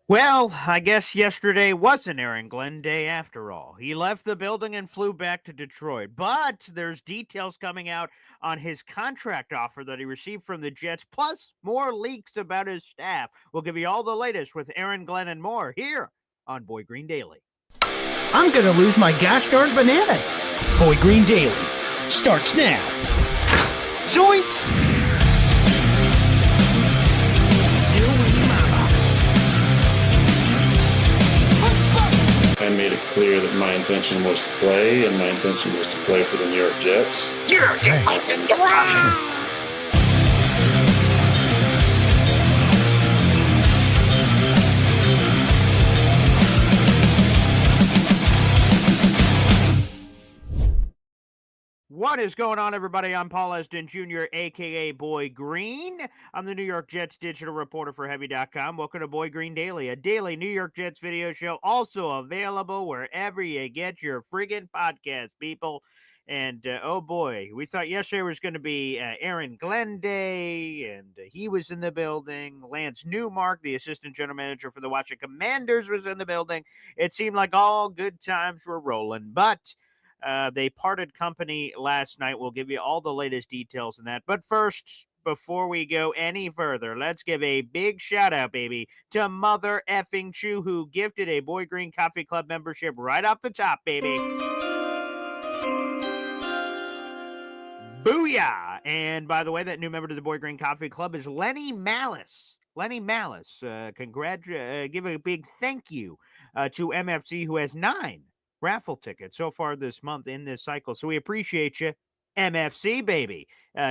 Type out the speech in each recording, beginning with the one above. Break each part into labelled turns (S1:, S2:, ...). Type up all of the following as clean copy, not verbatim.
S1: Well, I guess yesterday wasn't Aaron Glenn Day after all. He left the building and flew back to Detroit. But there's details coming out on his contract offer that he received from the Jets, plus more leaks about his staff. We'll give you all the latest with Aaron Glenn and more here on Boy Green Daily.
S2: I'm going to lose my gosh darn bananas. Boy Green Daily starts now. Zoinks!
S3: I made it clear that my intention was to play, and my intention was to play for the New York Jets.
S1: What is going on, everybody? I'm Paul Esden Jr., a.k.a. Boy Green. I'm the New York Jets digital reporter for Heavy.com. Welcome to Boy Green Daily, a daily New York Jets video show, also available wherever you get your friggin' podcast, people. And, oh boy, we thought yesterday was going to be Aaron Glenn Day, and he was in the building. Lance Newmark, the assistant general manager for the Washington Commanders, was in the building. It seemed like all good times were rolling, but they parted company last night. We'll give you all the latest details in that. But first, before we go any further, let's give a big shout out, baby, to Mother Effing Chew, who gifted a Boy Green Coffee Club membership right off the top, baby. Booyah! And by the way, that new member to the Boy Green Coffee Club is Lenny Malice. Lenny Malice, give a big thank you to MFC, who has 9 raffle tickets so far this month in this cycle. So we appreciate you, MFC, baby,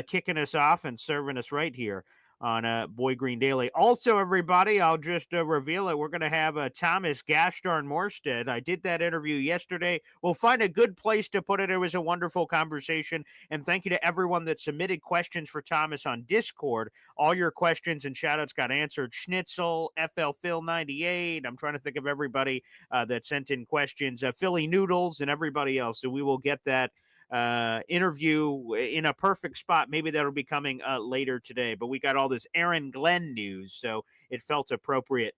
S1: kicking us off and serving us right here on Boy Green Daily. Also, everybody, I'll just reveal it. We're going to have Thomas Gashdarn Morstead. I did that interview yesterday. We'll find a good place to put it. It was a wonderful conversation. And thank you to everyone that submitted questions for Thomas on Discord. All your questions and shout-outs got answered. Schnitzel, FL Phil 98. I'm trying to think of everybody that sent in questions. Philly Noodles and everybody else. So we will get that interview in a perfect spot. Maybe that'll be coming later today. But we got all this Aaron Glenn news, so it felt appropriate,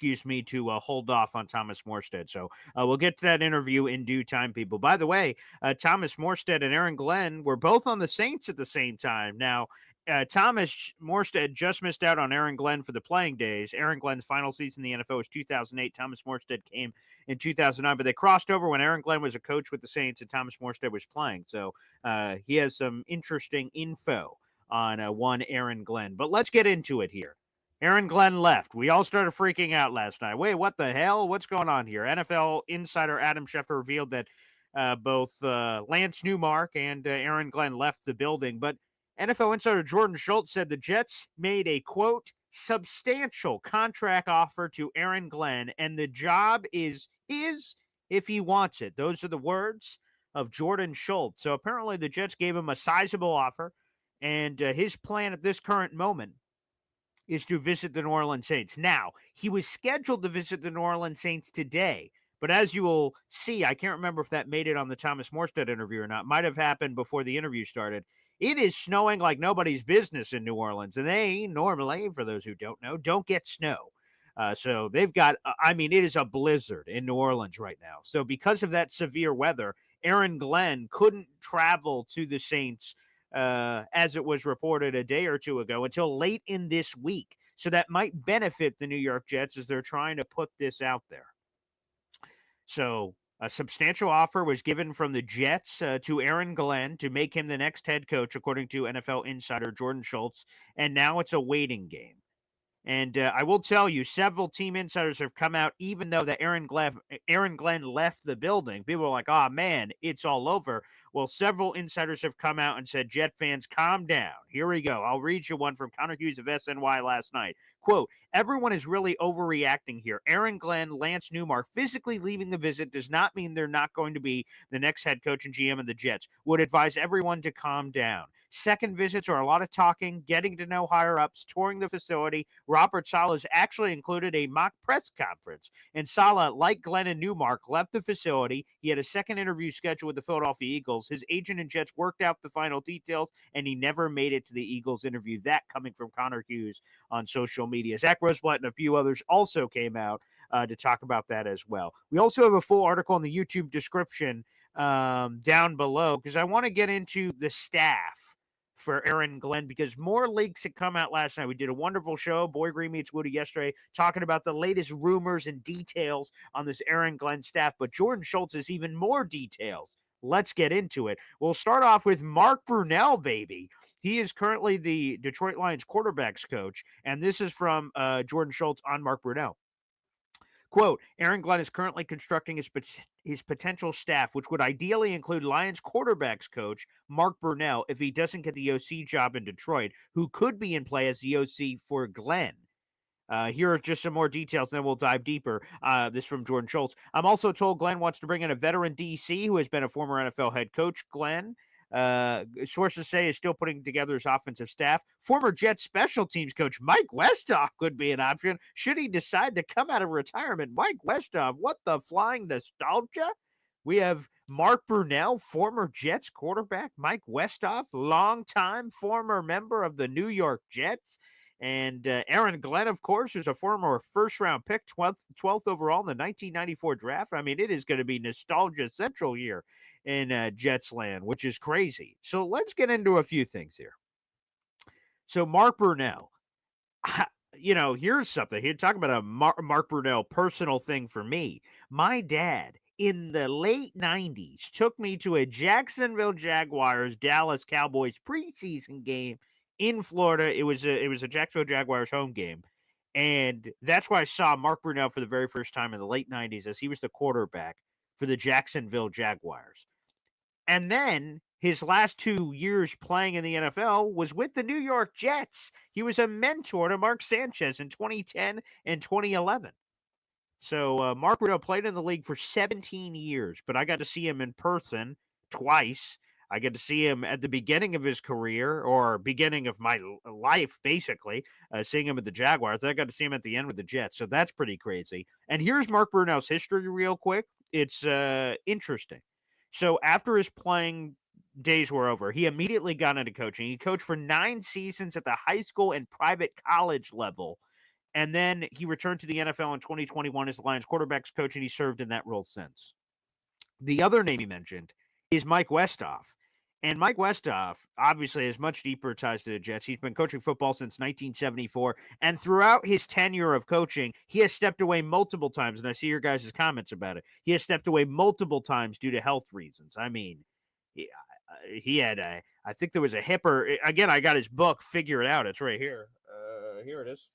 S1: to hold off on Thomas Morstead. So we'll get to that interview in due time, people. By the way, Thomas Morstead and Aaron Glenn were both on the Saints at the same time. Now, Thomas Morstead just missed out on Aaron Glenn for the playing days. Aaron Glenn's final season in the NFL was 2008. Thomas Morstead came in 2009, but they crossed over when Aaron Glenn was a coach with the Saints and Thomas Morstead was playing. So he has some interesting info on one Aaron Glenn. But let's get into it here. Aaron Glenn left. We all started freaking out last night. Wait, what the hell? What's going on here? NFL insider Adam Schefter revealed that both Lance Newmark and Aaron Glenn left the building, but NFL insider Jordan Schultz said the Jets made a, quote, substantial contract offer to Aaron Glenn, and the job is his if he wants it. Those are the words of Jordan Schultz. So apparently the Jets gave him a sizable offer, and his plan at this current moment is to visit the New Orleans Saints. Now, he was scheduled to visit the New Orleans Saints today, but as you will see, I can't remember if that made it on the Thomas Morstead interview or not. Might have happened before the interview started. It is snowing like nobody's business in New Orleans, and they normally, for those who don't know, don't get snow. So they've got, it is a blizzard in New Orleans right now. So because of that severe weather, Aaron Glenn couldn't travel to the Saints as it was reported a day or two ago, until late in this week. So that might benefit the New York Jets as they're trying to put this out there. So a substantial offer was given from the Jets to Aaron Glenn to make him the next head coach, according to NFL insider Jordan Schultz. And now it's a waiting game. And I will tell you, several team insiders have come out, even though that Aaron Glenn left the building. People are like, oh, man, it's all over. Well, several insiders have come out and said, Jet fans, calm down. Here we go. I'll read you one from Connor Hughes of SNY last night. Quote, everyone is really overreacting here. Aaron Glenn, Lance Newmark, physically leaving the visit does not mean they're not going to be the next head coach and GM of the Jets. Would advise everyone to calm down. Second visits are a lot of talking, getting to know higher-ups, touring the facility. Robert Saleh has actually included a mock press conference. And Saleh, like Glenn and Newmark, left the facility. He had a second interview scheduled with the Philadelphia Eagles. Eagles. His agent and Jets worked out the final details, and he never made it to the Eagles interview. That coming from Connor Hughes on social media. Zach Roseblatt and a few others also came out to talk about that as well. We also have a full article in the YouTube description down below because I want to get into the staff for Aaron Glenn because more leaks had come out last night. We did a wonderful show, Boy Green Meets Woody, yesterday, talking about the latest rumors and details on this Aaron Glenn staff. But Jordan Schultz has even more details. Let's get into it. We'll start off with Mark Brunell, baby. He is currently the Detroit Lions quarterbacks coach, and this is from Jordan Schultz on Mark Brunell. Quote, Aaron Glenn is currently constructing his potential staff, which would ideally include Lions quarterbacks coach Mark Brunell if he doesn't get the OC job in Detroit, who could be in play as the OC for Glenn. Here are just some more details, and then we'll dive deeper. This from Jordan Schultz. I'm also told Glenn wants to bring in a veteran DC who has been a former NFL head coach. Glenn, sources say, is still putting together his offensive staff. Former Jets special teams coach Mike Westhoff could be an option should he decide to come out of retirement. Mike Westhoff, what the flying nostalgia? We have Mark Brunell, former Jets quarterback. Mike Westhoff, longtime former member of the New York Jets. And Aaron Glenn, of course, who's a former first-round pick, 12th overall in the 1994 draft. I mean, it is going to be nostalgia central here in Jets land, which is crazy. So let's get into a few things here. So Mark Brunell, here's something. He'd talk about a Mark Brunell personal thing for me. My dad in the late 90s took me to a Jacksonville Jaguars Dallas Cowboys preseason game in Florida. It was a Jacksonville Jaguars home game. And that's why I saw Mark Brunell for the very first time in the late 90s as he was the quarterback for the Jacksonville Jaguars. And then his last 2 years playing in the NFL was with the New York Jets. He was a mentor to Mark Sanchez in 2010 and 2011. So Mark Brunell played in the league for 17 years, but I got to see him in person twice. I get to see him at the beginning of his career or beginning of my life, basically, seeing him at the Jaguars. I got to see him at the end with the Jets. So that's pretty crazy. And here's Mark Brunell's history real quick. It's interesting. So after his playing days were over, he immediately got into coaching. He coached for 9 seasons at the high school and private college level. And then he returned to the NFL in 2021 as the Lions quarterbacks coach, and he served in that role since. The other name he mentioned is Mike Westhoff. And Mike Westhoff obviously has much deeper ties to the Jets. He's been coaching football since 1974. And throughout his tenure of coaching, he has stepped away multiple times. And I see your guys' comments about it. He has stepped away multiple times due to health reasons. I mean, he had I think there was a hip or, again, I got his book, Figure It Out. It's right here. Here it is.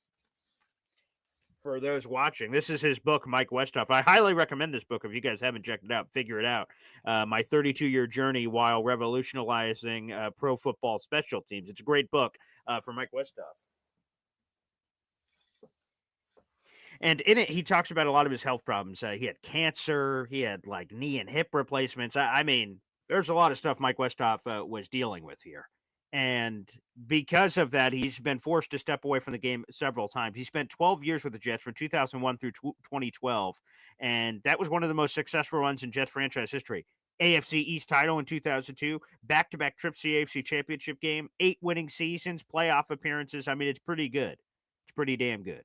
S1: For those watching, this is his book, Mike Westhoff. I highly recommend this book if you guys haven't checked it out. Figure It Out. My 32-year journey while revolutionizing pro football special teams. It's a great book for Mike Westhoff. And in it, he talks about a lot of his health problems. He had cancer. He had like knee and hip replacements. I mean, there's a lot of stuff Mike Westhoff was dealing with here. And because of that, he's been forced to step away from the game several times. He spent 12 years with the Jets from 2001 through 2012, and that was one of the most successful runs in Jets franchise history. AFC East title in 2002, back-to-back trips to the AFC Championship game, 8 winning seasons, playoff appearances. I mean, it's pretty good. It's pretty damn good.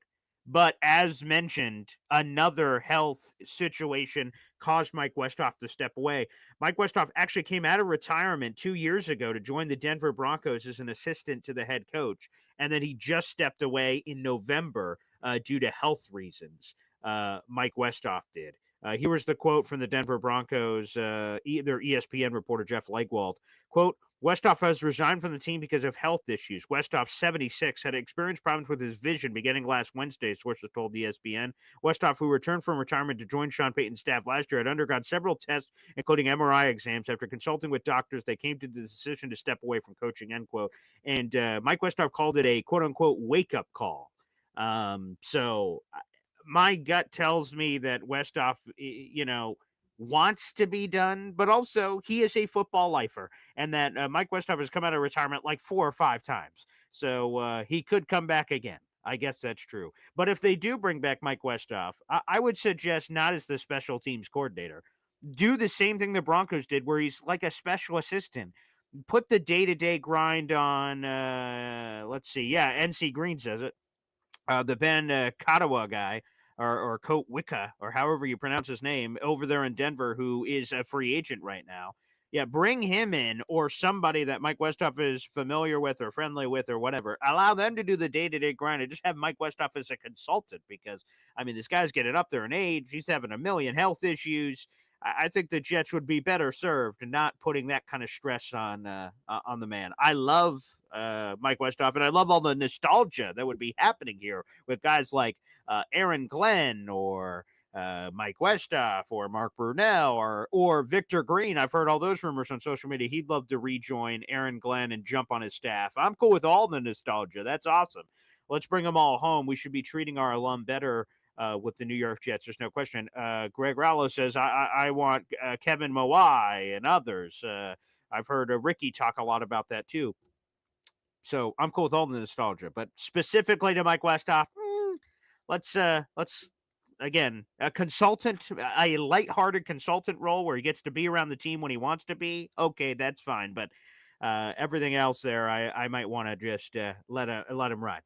S1: But as mentioned, another health situation caused Mike Westhoff to step away. Mike Westhoff actually came out of retirement 2 years ago to join the Denver Broncos as an assistant to the head coach. And then he just stepped away in November due to health reasons. Mike Westhoff did. Here was the quote from the Denver Broncos, their ESPN reporter, Jeff Legwold. Quote, Westhoff has resigned from the team because of health issues. Westhoff, 76, had experienced problems with his vision beginning last Wednesday, sources told ESPN. Westhoff, who returned from retirement to join Sean Payton's staff last year, had undergone several tests, including MRI exams. After consulting with doctors, they came to the decision to step away from coaching, end quote. And Mike Westhoff called it a quote-unquote wake-up call. So my gut tells me that Westhoff, wants to be done, but also he is a football lifer, and that Mike Westhoff has come out of retirement like 4 or 5 times. So he could come back again. I guess that's true. But if they do bring back Mike Westhoff, I would suggest not as the special teams coordinator. do the same thing the Broncos did, where he's like a special assistant. Put the day-to-day grind on, let's see, NC Green says it, the Ben Katawa guy, or Coat Wicca, or however you pronounce his name, over there in Denver, who is a free agent right now. Yeah, bring him in, or somebody that Mike Westhoff is familiar with or friendly with or whatever. Allow them to do the day-to-day grind and just have Mike Westhoff as a consultant, because, I mean, this guy's getting up there in age. He's having a million health issues. I think the Jets would be better served not putting that kind of stress on the man. I love Mike Westhoff, and I love all the nostalgia that would be happening here with guys like Aaron Glenn, or Mike Westhoff, or Mark Brunell, or Victor Green. I've heard all those rumors on social media. He'd love to rejoin Aaron Glenn and jump on his staff. I'm cool with all the nostalgia. That's awesome. Let's bring them all home. We should be treating our alum better with the New York Jets. There's no question. Greg Rallo says, I want Kevin Mawai and others. I've heard Ricky talk a lot about that too. So I'm cool with all the nostalgia, but specifically to Mike Westhoff, let's again, a consultant, a lighthearted consultant role where he gets to be around the team when he wants to be. Okay, that's fine. But everything else there, I might want to just let him ride.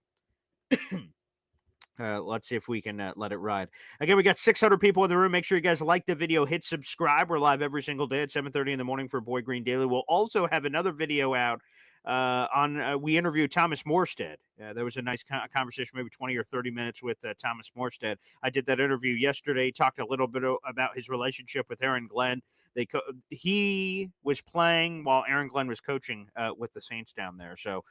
S1: Let's see if we can let it ride. Again, we got 600 people in the room. Make sure you guys like the video, hit subscribe. We're live every single day at 7:30 in the morning for Boy Green Daily. We'll also have another video out we interviewed Thomas Morstead. There was a nice conversation, maybe 20 or 30 minutes with Thomas Morstead. I did that interview yesterday, talked a little bit about his relationship with Aaron Glenn. He was playing while Aaron Glenn was coaching with the Saints down there. So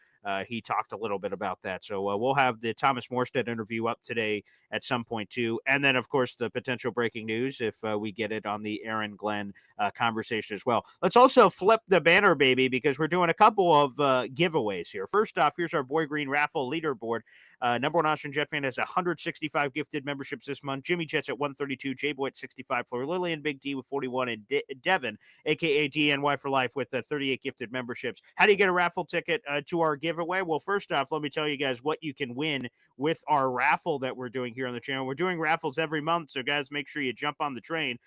S1: he talked a little bit about that. So we'll have the Thomas Morstead interview up today at some point too. And then, of course, the potential breaking news if we get it on the Aaron Glenn conversation as well. Let's also flip the banner, baby, because we're doing a couple of giveaways here. First off, here's our Boy Green raffle leaderboard. Number one Austrian Jet fan has 165 gifted memberships this month. Jimmy Jet's at 132, J-Boy at 65, Fleur Lillian, Big D with 41, and Devin, a.k.a. DNY for life, with 38 gifted memberships. How do you get a raffle ticket to our giveaway? Well, first off, let me tell you guys what you can win with our raffle that we're doing here on the channel. We're doing raffles every month, so guys, make sure you jump on the train.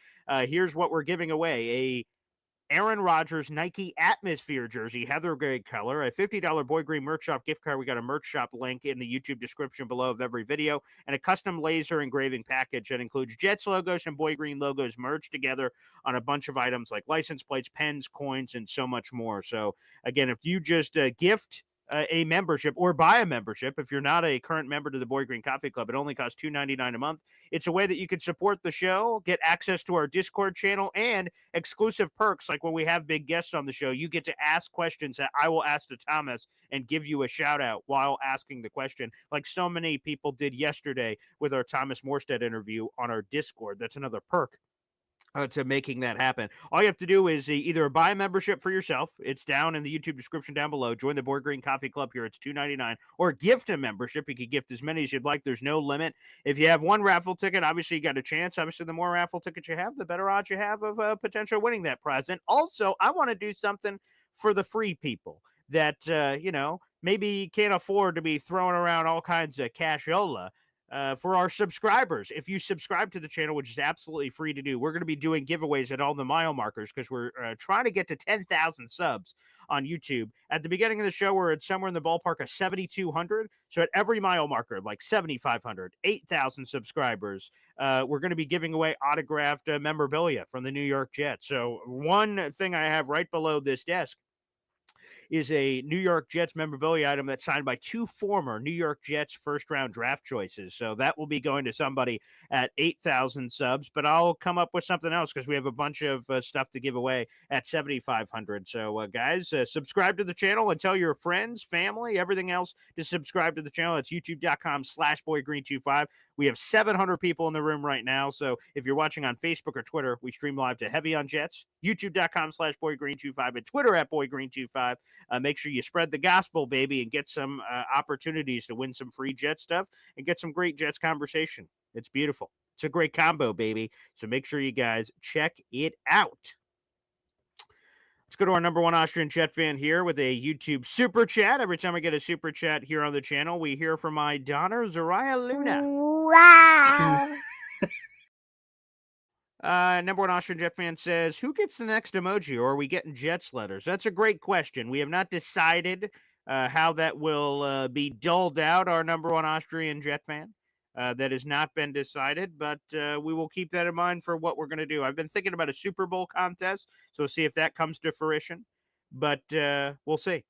S1: Here's what we're giving away. A Aaron Rodgers Nike Atmosphere jersey, heather gray color, a $50 Boy Green merch shop gift card. We got a merch shop link in the YouTube description below of every video, and a custom laser engraving package that includes Jets logos and Boy Green logos merged together on a bunch of items like license plates, pens, coins, and so much more. So again, if you just gift a membership or buy a membership, if you're not a current member to the Boy Green Coffee Club, it only costs $2.99 a month. It's a way that you can support the show, get access to our Discord channel, and exclusive perks like when we have big guests on the show. You get to ask questions that I will ask to Thomas and give you a shout out while asking the question, like so many people did yesterday with our Thomas Morstead interview on our Discord. That's another perk to making that happen. All you have to do is either buy a membership for yourself. It's down in the YouTube description down below. Join the Boy Green Coffee Club here. It's $2.99. Or gift a membership. You can gift as many as you'd like. There's no limit. If you have one raffle ticket, obviously you got a chance. Obviously, the more raffle tickets you have, the better odds you have of potential winning that prize. And also, I want to do something for the free people that, maybe can't afford to be throwing around all kinds of cashola. For our subscribers, if you subscribe to the channel, which is absolutely free to do, we're going to be doing giveaways at all the mile markers because we're trying to get to 10,000 subs on YouTube. At the beginning of the show, we're at somewhere in the ballpark of 7,200. So at every mile marker, like 7,500, 8,000 subscribers, we're going to be giving away autographed memorabilia from the New York Jets. So one thing I have right below this desk is a New York Jets memorabilia item that's signed by two former New York Jets first-round draft choices. So that will be going to somebody at 8,000 subs, but I'll come up with something else because we have a bunch of stuff to give away at 7,500. So, guys, subscribe to the channel and tell your friends, family, everything else to subscribe to the channel. It's youtube.com/boygreen25. We have 700 people in the room right now. So if you're watching on Facebook or Twitter, we stream live to Heavy on Jets, youtube.com/boygreen25, and Twitter at boygreen25. Make sure you spread the gospel, baby, and get some opportunities to win some free Jet stuff and get some great Jets conversation. It's beautiful. It's a great combo, baby. So make sure you guys check it out. Let's go to our number one Austrian Jet fan here with a YouTube super chat. Every time I get a super chat here on the channel, we hear from my daughter, Zariah Luna.
S4: Wow.
S1: Number one Austrian Jet fan says, who gets the next emoji, or are we getting Jets letters? That's a great question. We have not decided how that will be doled out, our number one Austrian Jet fan. That has not been decided, but we will keep that in mind for what we're going to do. I've been thinking about a Super Bowl contest, so we'll see if that comes to fruition. But we'll see.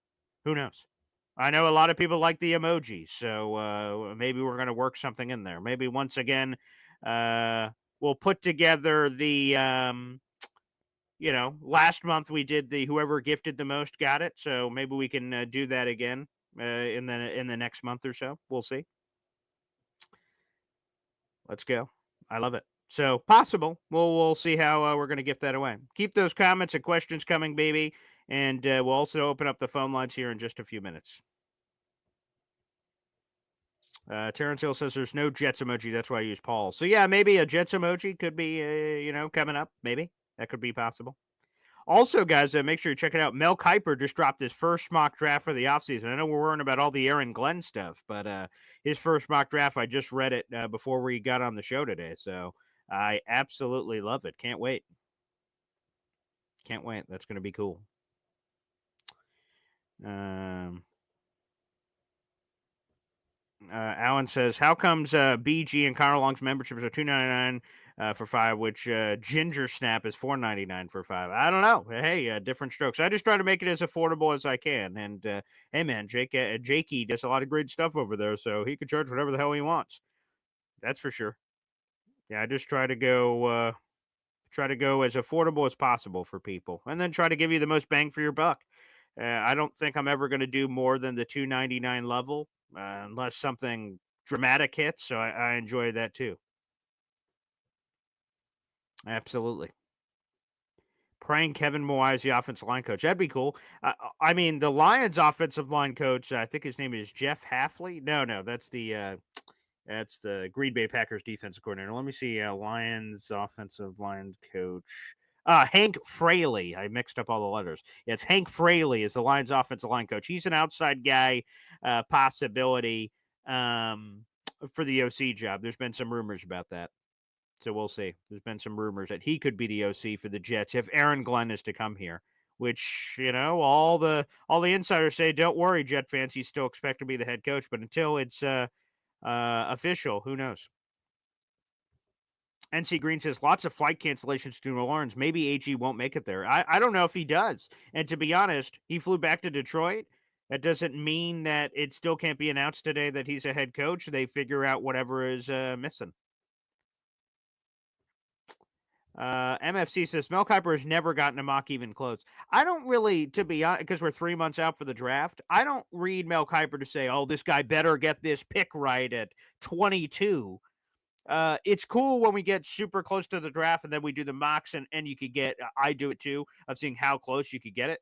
S1: Who knows? I know a lot of people like the emoji, so maybe we're going to work something in there. Maybe once again, we'll put together the last month we did the whoever gifted the most got it, so maybe we can do that again in the next month or so. We'll see. Let's go. I love it. So possible. We'll see how we're going to gift that away. Keep those comments and questions coming, baby, and we'll also open up the phone lines here in just a few minutes. Terrence Hill says there's no Jets emoji. That's why I use Paul. So yeah, maybe a Jets emoji could be, coming up. Maybe that could be possible. Also, guys, make sure you check it out. Mel Kiper just dropped his first mock draft for the offseason. I know we're worrying about all the Aaron Glenn stuff, but his first mock draft, I just read it before we got on the show today. So I absolutely love it. Can't wait. Can't wait. That's going to be cool. Alan says, how comes BG and Connor Long's memberships are $2.99 for $5, which Ginger Snap is $4.99 for $5? I don't know. Hey, different strokes. I just try to make it as affordable as I can. And hey, man, Jakey does a lot of great stuff over there, so he can charge whatever the hell he wants. That's for sure. Yeah, I just try to go as affordable as possible for people, and then try to give you the most bang for your buck. I don't think I'm ever going to do more than the $2.99 level unless something dramatic hits. So I enjoy that too. Absolutely. Praying Kevin Moai is the offensive line coach. That'd be cool. I mean, the Lions offensive line coach, I think his name is Jeff Hafley. No, that's the Green Bay Packers defensive coordinator. Let me see. Lions offensive line coach. Hank Fraley. I mixed up all the letters. Yeah, it's Hank Fraley is the Lions offensive line coach. He's an outside guy possibility for the OC job. There's been some rumors about that. So we'll see. There's been some rumors that he could be the OC for the Jets if Aaron Glenn is to come here. Which, all the insiders say, don't worry, Jet fans, he's still expected to be the head coach. But until it's official, who knows? NC Green says lots of flight cancellations to New Orleans. Maybe AG won't make it there. I don't know if he does. And to be honest, he flew back to Detroit. That doesn't mean that it still can't be announced today that he's a head coach. They figure out whatever is missing. MFC says Mel Kiper has never gotten a mock even close. I don't really, to be honest, because we're 3 months out for the draft, I don't read Mel Kiper to say, oh, this guy better get this pick right at 22. It's cool when we get super close to the draft and then we do the mocks and you could get, I do it too, of seeing how close you could get it.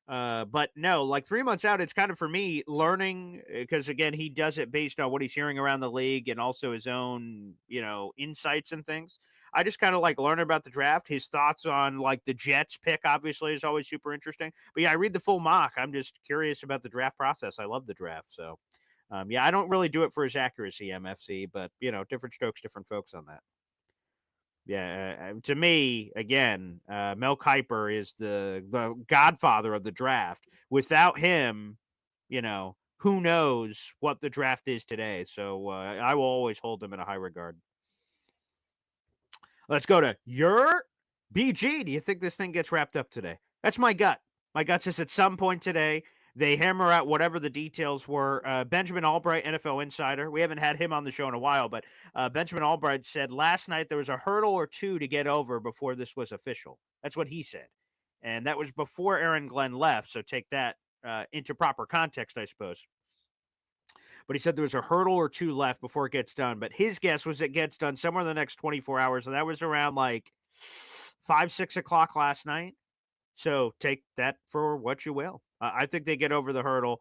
S1: But no, like 3 months out, it's kind of for me learning because again, he does it based on what he's hearing around the league and also his own, insights and things. I just kind of like learn about the draft. His thoughts on like the Jets pick obviously is always super interesting. But yeah, I read the full mock. I'm just curious about the draft process. I love the draft. So yeah, I don't really do it for his accuracy, MFC, but different strokes, different folks on that. Yeah, to me, again, Mel Kiper is the godfather of the draft. Without him, who knows what the draft is today. So I will always hold him in a high regard. Let's go to your BG. Do you think this thing gets wrapped up today? That's my gut. My gut says at some point today, they hammer out whatever the details were. Benjamin Albright, NFL insider. We haven't had him on the show in a while, but Benjamin Albright said last night there was a hurdle or two to get over before this was official. That's what he said. And that was before Aaron Glenn left, so take that into proper context, I suppose. But he said there was a hurdle or two left before it gets done. But his guess was it gets done somewhere in the next 24 hours. And that was around like 5, 6 o'clock last night. So take that for what you will. I think they get over the hurdle.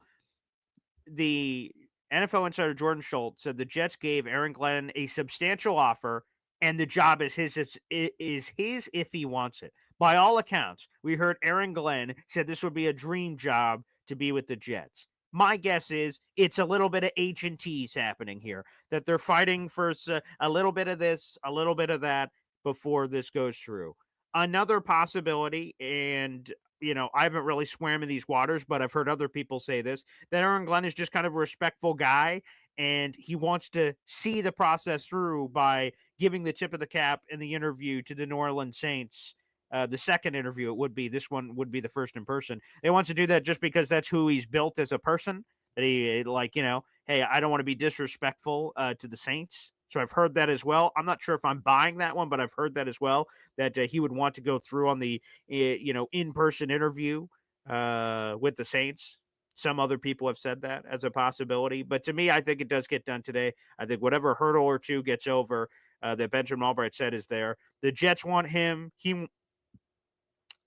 S1: The NFL insider Jordan Schultz said the Jets gave Aaron Glenn a substantial offer, and the job is his if he wants it. By all accounts, we heard Aaron Glenn said this would be a dream job to be with the Jets. My guess is it's a little bit of H&T's happening here, that they're fighting for a little bit of this, a little bit of that. before this goes through. Another possibility, and I haven't really swam in these waters, but I've heard other people say this, that Aaron Glenn is just kind of a respectful guy, and he wants to see the process through by giving the tip of the cap in the interview to the New Orleans Saints. The second interview, it would be, this one would be the first in person. They want to do that just because that's who he's built as a person. That he, like, hey, I don't want to be disrespectful to the Saints. So I've heard that as well. I'm not sure if I'm buying that one, but I've heard that as well, that he would want to go through on the, in-person interview with the Saints. Some other people have said that as a possibility. But to me, I think it does get done today. I think whatever hurdle or two gets over that Benjamin Albright said is there. The Jets want him.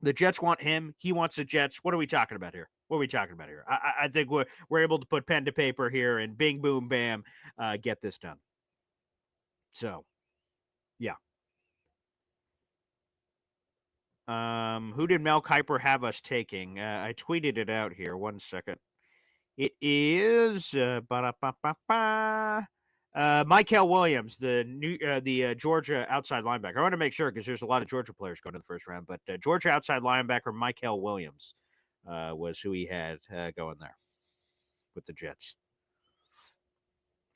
S1: The Jets want him. He wants the Jets. What are we talking about here? What are we talking about here? I think we're able to put pen to paper here and bing, boom, bam, get this done. So, yeah. Who did Mel Kiper have us taking? I tweeted it out here. 1 second. It is Mykel Williams, the Georgia outside linebacker. I want to make sure because there's a lot of Georgia players going to the first round, but Georgia outside linebacker Mykel Williams was who he had going there with the Jets.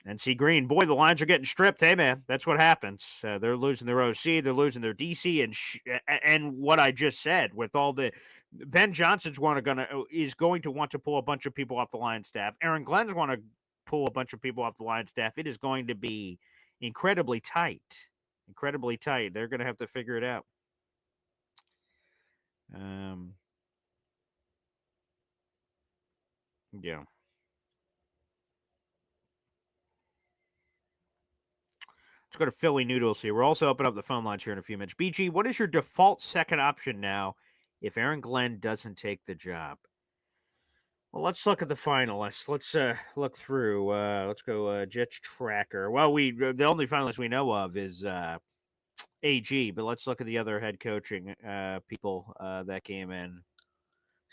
S1: NC Green, boy, the lines are getting stripped. Hey, man, that's what happens. They're losing their OC, they're losing their DC, and what I just said with all the Ben Johnson's is going to want to pull a bunch of people off the line staff. Aaron Glenn's want to pull a bunch of people off the line staff. It is going to be incredibly tight. Incredibly tight. They're going to have to figure it out. Yeah. Let's go to Philly Noodles here. We'll also open up the phone lines here in a few minutes. BG, what is your default second option now if Aaron Glenn doesn't take the job? Well, let's look at the finalists. Let's look through. Let's go Jets tracker. Well, the only finalist we know of is AG, but let's look at the other head coaching people that came in.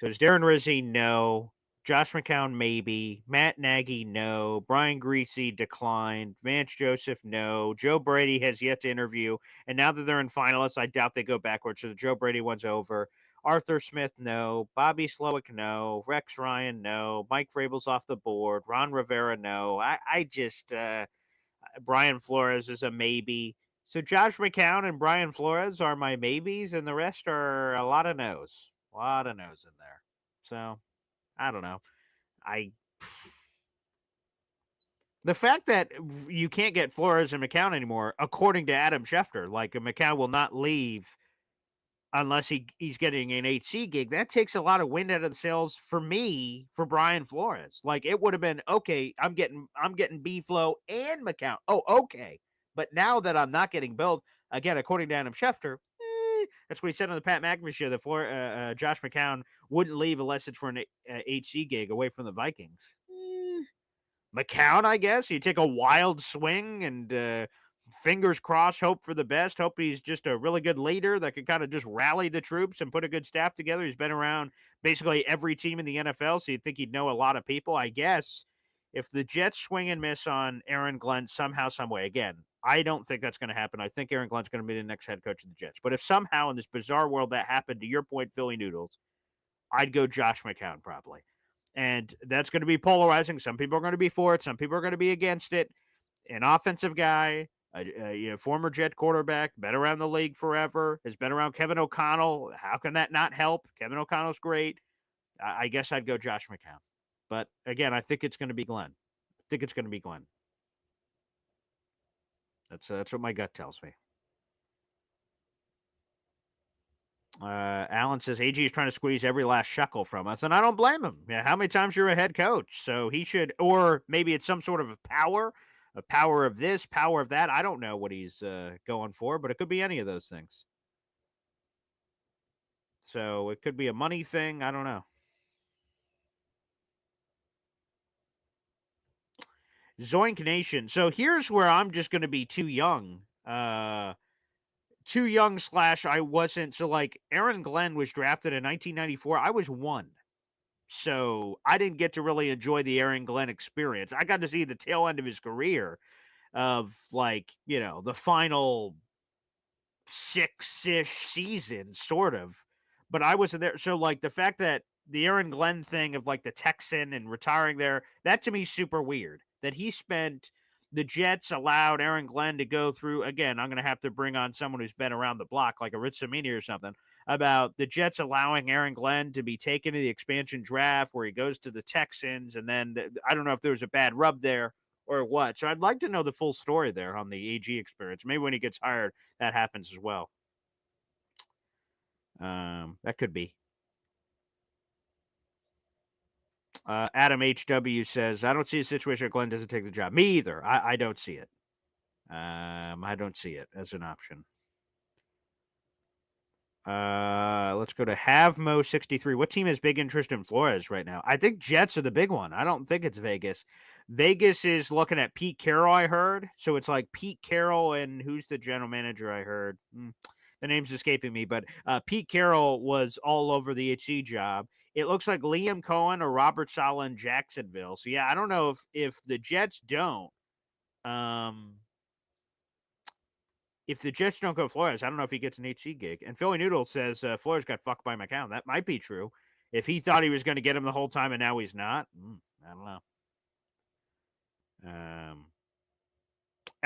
S1: So does Darren Rizzi? No. Josh McCown, maybe. Matt Nagy, no. Brian Griese declined. Vance Joseph, no. Joe Brady has yet to interview. And now that they're in finalists, I doubt they go backwards. So the Joe Brady one's over. Arthur Smith, no. Bobby Slowick, no. Rex Ryan, no. Mike Vrabel's off the board. Ron Rivera, no. I just Brian Flores is a maybe. So Josh McCown and Brian Flores are my maybes, and the rest are a lot of no's. A lot of no's in there. So I don't know. The fact that you can't get Flores and McCown anymore, according to Adam Schefter, like McCown will not leave unless he's getting an HC gig, that takes a lot of wind out of the sails for me for Brian Flores. Like it would have been okay. I'm getting B-Flow and McCown. Oh, okay. But now that I'm not getting both, again, according to Adam Schefter, that's what he said on the Pat McAfee show, that Josh McCown wouldn't leave unless it's for an HC gig away from the Vikings. McCown, I guess. You take a wild swing and fingers crossed, hope for the best. Hope he's just a really good leader that can kind of just rally the troops and put a good staff together. He's been around basically every team in the NFL, so you'd think he'd know a lot of people. I guess if the Jets swing and miss on Aaron Glenn somehow, some way, again, I don't think that's going to happen. I think Aaron Glenn's going to be the next head coach of the Jets. But if somehow in this bizarre world that happened, to your point, Philly Noodles, I'd go Josh McCown probably. And that's going to be polarizing. Some people are going to be for it. Some people are going to be against it. An offensive guy, former Jet quarterback, been around the league forever, has been around Kevin O'Connell. How can that not help? Kevin O'Connell's great. I guess I'd go Josh McCown. But again, I think it's going to be Glenn. That's what my gut tells me. Alan says AG is trying to squeeze every last shekel from us, and I don't blame him. Yeah, how many times you're a head coach? So he should, or maybe it's some sort of a power of this, power of that. I don't know what he's going for, but it could be any of those things. So it could be a money thing. I don't know. Zoink Nation. So here's where I'm just going to be too young. I wasn't. So like Aaron Glenn was drafted in 1994. I was 1. So I didn't get to really enjoy the Aaron Glenn experience. I got to see the tail end of his career of the final 6-ish seasons, sort of. But I wasn't there. So, like, the fact that the Aaron Glenn thing of, like, the Texan and retiring there, that to me is super weird. That the Jets allowed Aaron Glenn to go through, again, I'm going to have to bring on someone who's been around the block, like a Rich Samini or something, about the Jets allowing Aaron Glenn to be taken to the expansion draft where he goes to the Texans. And then I don't know if there was a bad rub there or what. So I'd like to know the full story there on the AG experience. Maybe when he gets hired, that happens as well. That could be. Adam HW says, I don't see a situation where Glenn doesn't take the job. Me either. I don't see it. I don't see it as an option. Let's go to HaveMo63. What team has big interest in Flores right now? I think Jets are the big one. I don't think it's Vegas. Vegas is looking at Pete Carroll, I heard. So it's like Pete Carroll and who's the general manager I heard? The name's escaping me, but Pete Carroll was all over the HC job. It looks like Liam Cohen or Robert Saleh in Jacksonville. So yeah, I don't know if the Jets don't. If the Jets don't go Flores, I don't know if he gets an HC gig. And Philly Noodle says Flores got fucked by McCown. That might be true. If he thought he was going to get him the whole time and now he's not, I don't know.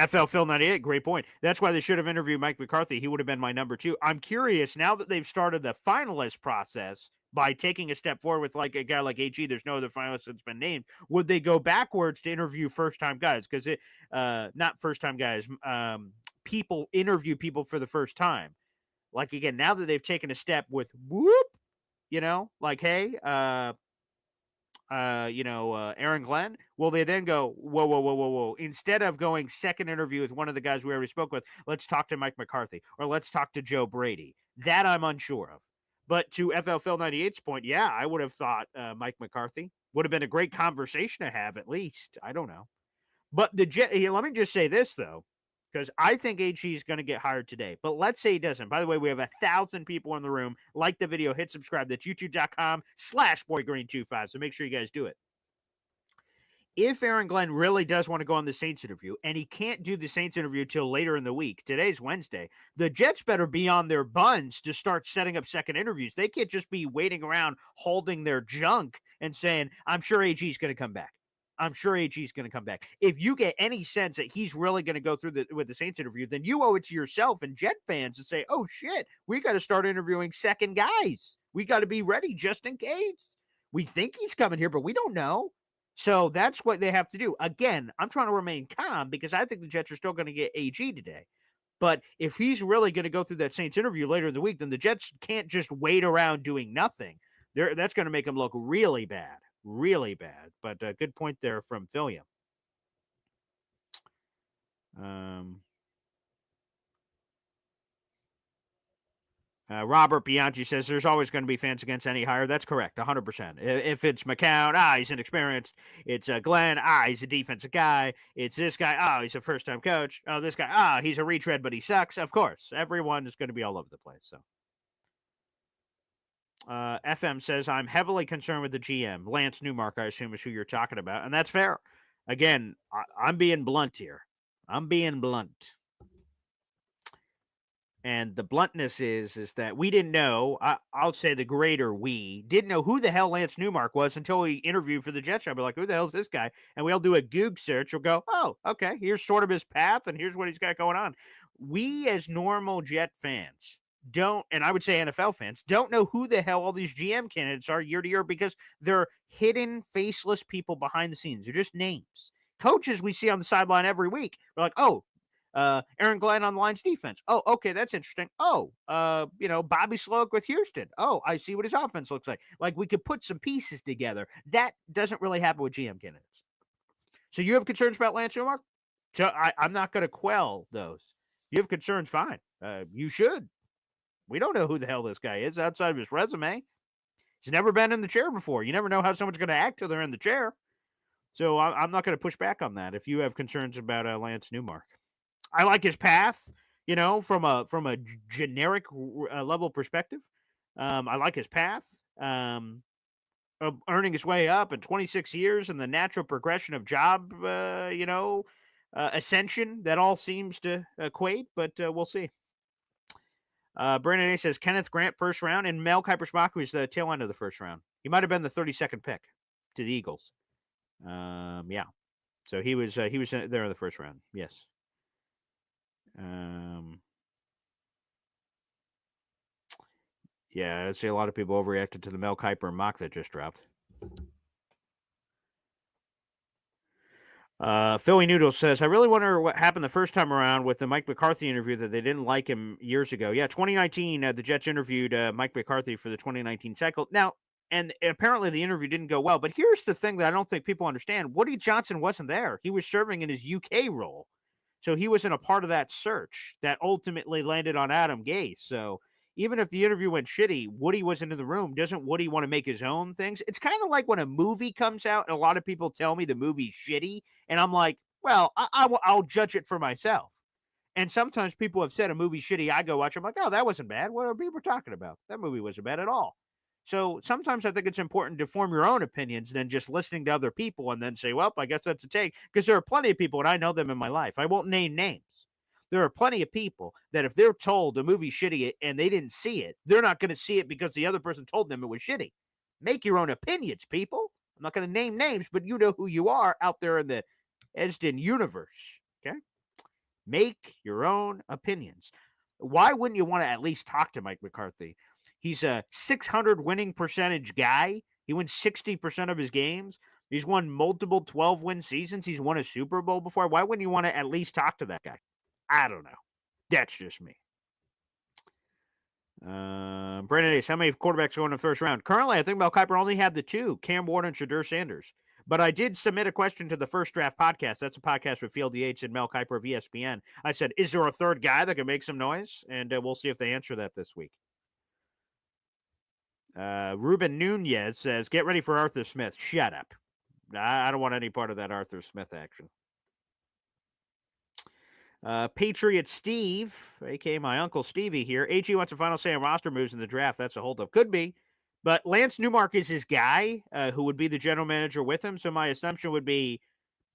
S1: FL Phil 98, great point. That's why they should have interviewed Mike McCarthy. He would have been my number 2. I'm curious, now that they've started the finalist process by taking a step forward with like a guy like AG, there's no other finalist that's been named, would they go backwards to interview first-time guys? Because not first-time guys, people interview people for the first time. Like, again, now that they've taken a step with whoop, like, hey, Aaron Glenn, will they then go, whoa. Instead of going second interview with one of the guys we already spoke with, let's talk to Mike McCarthy or let's talk to Joe Brady. That I'm unsure of. But to FL Phil 98's point, yeah, I would have thought Mike McCarthy would have been a great conversation to have at least. I don't know. But let me just say this, though, because I think HE is going to get hired today. But let's say he doesn't. By the way, we have 1,000 people in the room. Like the video, hit subscribe. That's youtube.com/boygreen25. So make sure you guys do it. If Aaron Glenn really does want to go on the Saints interview, and he can't do the Saints interview till later in the week, today's Wednesday, the Jets better be on their buns to start setting up second interviews. They can't just be waiting around holding their junk and saying, I'm sure AG is going to come back. I'm sure AG is going to come back. If you get any sense that he's really going to go through with the Saints interview, then you owe it to yourself and Jet fans to say, oh, shit, we got to start interviewing second guys. We got to be ready just in case. We think he's coming here, but we don't know. So that's what they have to do. Again, I'm trying to remain calm because I think the Jets are still going to get AG today. But if he's really going to go through that Saints interview later in the week, then the Jets can't just wait around doing nothing. That's going to make them look really bad. Really bad. But good point there from Philium. Robert Bianchi says there's always going to be fans against any hire. That's correct, 100%. If it's McCown, he's inexperienced. It's Glenn, he's a defensive guy. It's this guy, he's a first-time coach. Oh, this guy, he's a retread, but he sucks. Of course, everyone is going to be all over the place. So, FM says, I'm heavily concerned with the GM. Lance Newmark, I assume, is who you're talking about, and that's fair. Again, I'm being blunt here. I'm being blunt. And the bluntness is that we didn't know, I'll say the greater we, didn't know who the hell Lance Newmark was until we interviewed for the Jets. I'll be like, who the hell is this guy? And we'll do a Goog search. We'll go, oh, okay, here's sort of his path, and here's what he's got going on. We, as normal Jet fans, don't, and I would say NFL fans, don't know who the hell all these GM candidates are year to year because they're hidden, faceless people behind the scenes. They're just names. Coaches we see on the sideline every week. We're like, oh, Aaron Glenn on the Lions defense. Oh, okay, that's interesting. Oh, Bobby Sloak with Houston. Oh, I see what his offense looks like. Like we could put some pieces together. That doesn't really happen with GM candidates. So you have concerns about Lance Newmark? So I'm not going to quell those. You have concerns, fine. You should. We don't know who the hell this guy is outside of his resume. He's never been in the chair before. You never know how someone's going to act till they're in the chair. So I'm not going to push back on that if you have concerns about Lance Newmark. I like his path, from a generic level perspective. I like his path of earning his way up in 26 years and the natural progression of job, ascension. That all seems to equate, but we'll see. Brandon A says Kenneth Grant first round, and Mel Kiper-Schmach was the tail end of the first round. He might have been the 32nd pick to the Eagles. Yeah. So he was there in the first round. Yes. Yeah, I'd say a lot of people overreacted to the Mel Kiper mock that just dropped. Philly Noodles says, I really wonder what happened the first time around with the Mike McCarthy interview that they didn't like him years ago. Yeah, 2019, the Jets interviewed Mike McCarthy for the 2019 cycle. Now, and apparently the interview didn't go well, but here's the thing that I don't think people understand. Woody Johnson wasn't there. He was serving in his UK role. So he wasn't a part of that search that ultimately landed on Adam Gase. So even if the interview went shitty, Woody wasn't in the room. Doesn't Woody want to make his own things? It's kind of like when a movie comes out and a lot of people tell me the movie's shitty. And I'm like, well, I'll judge it for myself. And sometimes people have said a movie's shitty. I go watch. I'm like, oh, that wasn't bad. What are people talking about? That movie wasn't bad at all. So sometimes I think it's important to form your own opinions than just listening to other people and then say, well, I guess that's a take. Because there are plenty of people, and I know them in my life. I won't name names. There are plenty of people that if they're told a movie's shitty and they didn't see it, they're not going to see it because the other person told them it was shitty. Make your own opinions, people. I'm not going to name names, but you know who you are out there in the Esden universe. Okay? Make your own opinions. Why wouldn't you want to at least talk to Mike McCarthy? He's a 600 winning percentage guy. He wins 60% of his games. He's won multiple 12-win seasons. He's won a Super Bowl before. Why wouldn't you want to at least talk to that guy? I don't know. That's just me. Brandon Ace, how many quarterbacks go in the first round? Currently, I think Mel Kiper only had the two, Cam Ward and Shadur Sanders. But I did submit a question to the First Draft podcast. That's a podcast with Field Yates and Mel Kiper of ESPN. I said, is there a third guy that can make some noise? And we'll see if they answer that this week. Ruben Nunez says, get ready for Arthur Smith. Shut up. I don't want any part of that Arthur Smith action. Patriot Steve, a.k.a. my Uncle Stevie here. AG wants a final say on roster moves in the draft. That's a holdup. Could be. But Lance Newmark is his guy who would be the general manager with him. So my assumption would be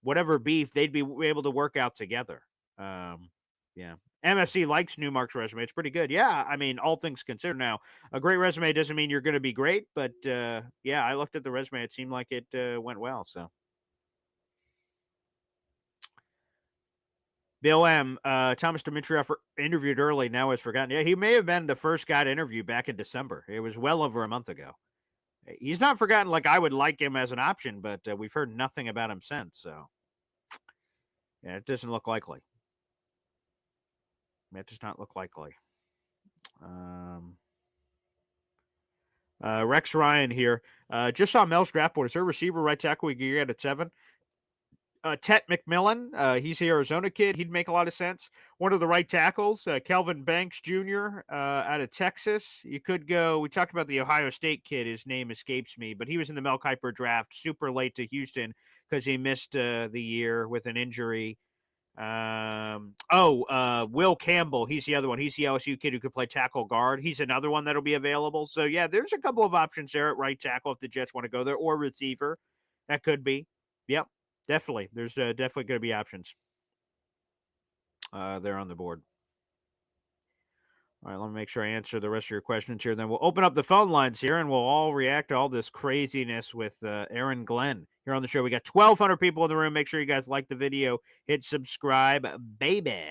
S1: whatever beef, they'd be able to work out together. Yeah. MFC likes Newmark's resume. It's pretty good. Yeah, I mean, all things considered. Now, a great resume doesn't mean you're going to be great. But, yeah, I looked at the resume. It seemed like it went well. So. Bill M. Thomas Dimitroff interviewed early, now has forgotten. Yeah, he may have been the first guy to interview back in December. It was well over a month ago. He's not forgotten like I would like him as an option, but we've heard nothing about him since. So, yeah, it doesn't look likely. It does not look likely. Rex Ryan here. Just saw Mel's draft board. Is there a receiver right tackle we can get at 7? Tet McMillan, he's the Arizona kid. He'd make a lot of sense. One of the right tackles, Kelvin Banks Jr. Out of Texas. You could go. We talked about the Ohio State kid. His name escapes me, but he was in the Mel Kiper draft super late to Houston because he missed the year with an injury. Will Campbell. He's the other one. He's the LSU kid who could play tackle guard. He's another one that'll be available. So, yeah, there's a couple of options there at right tackle if the Jets want to go there, or receiver. That could be. Yep. Definitely. There's definitely going to be options there on the board. All right, let me make sure I answer the rest of your questions here. Then we'll open up the phone lines here, and we'll all react to all this craziness with Aaron Glenn here on the show. We got 1,200 people in the room. Make sure you guys like the video. Hit subscribe, baby.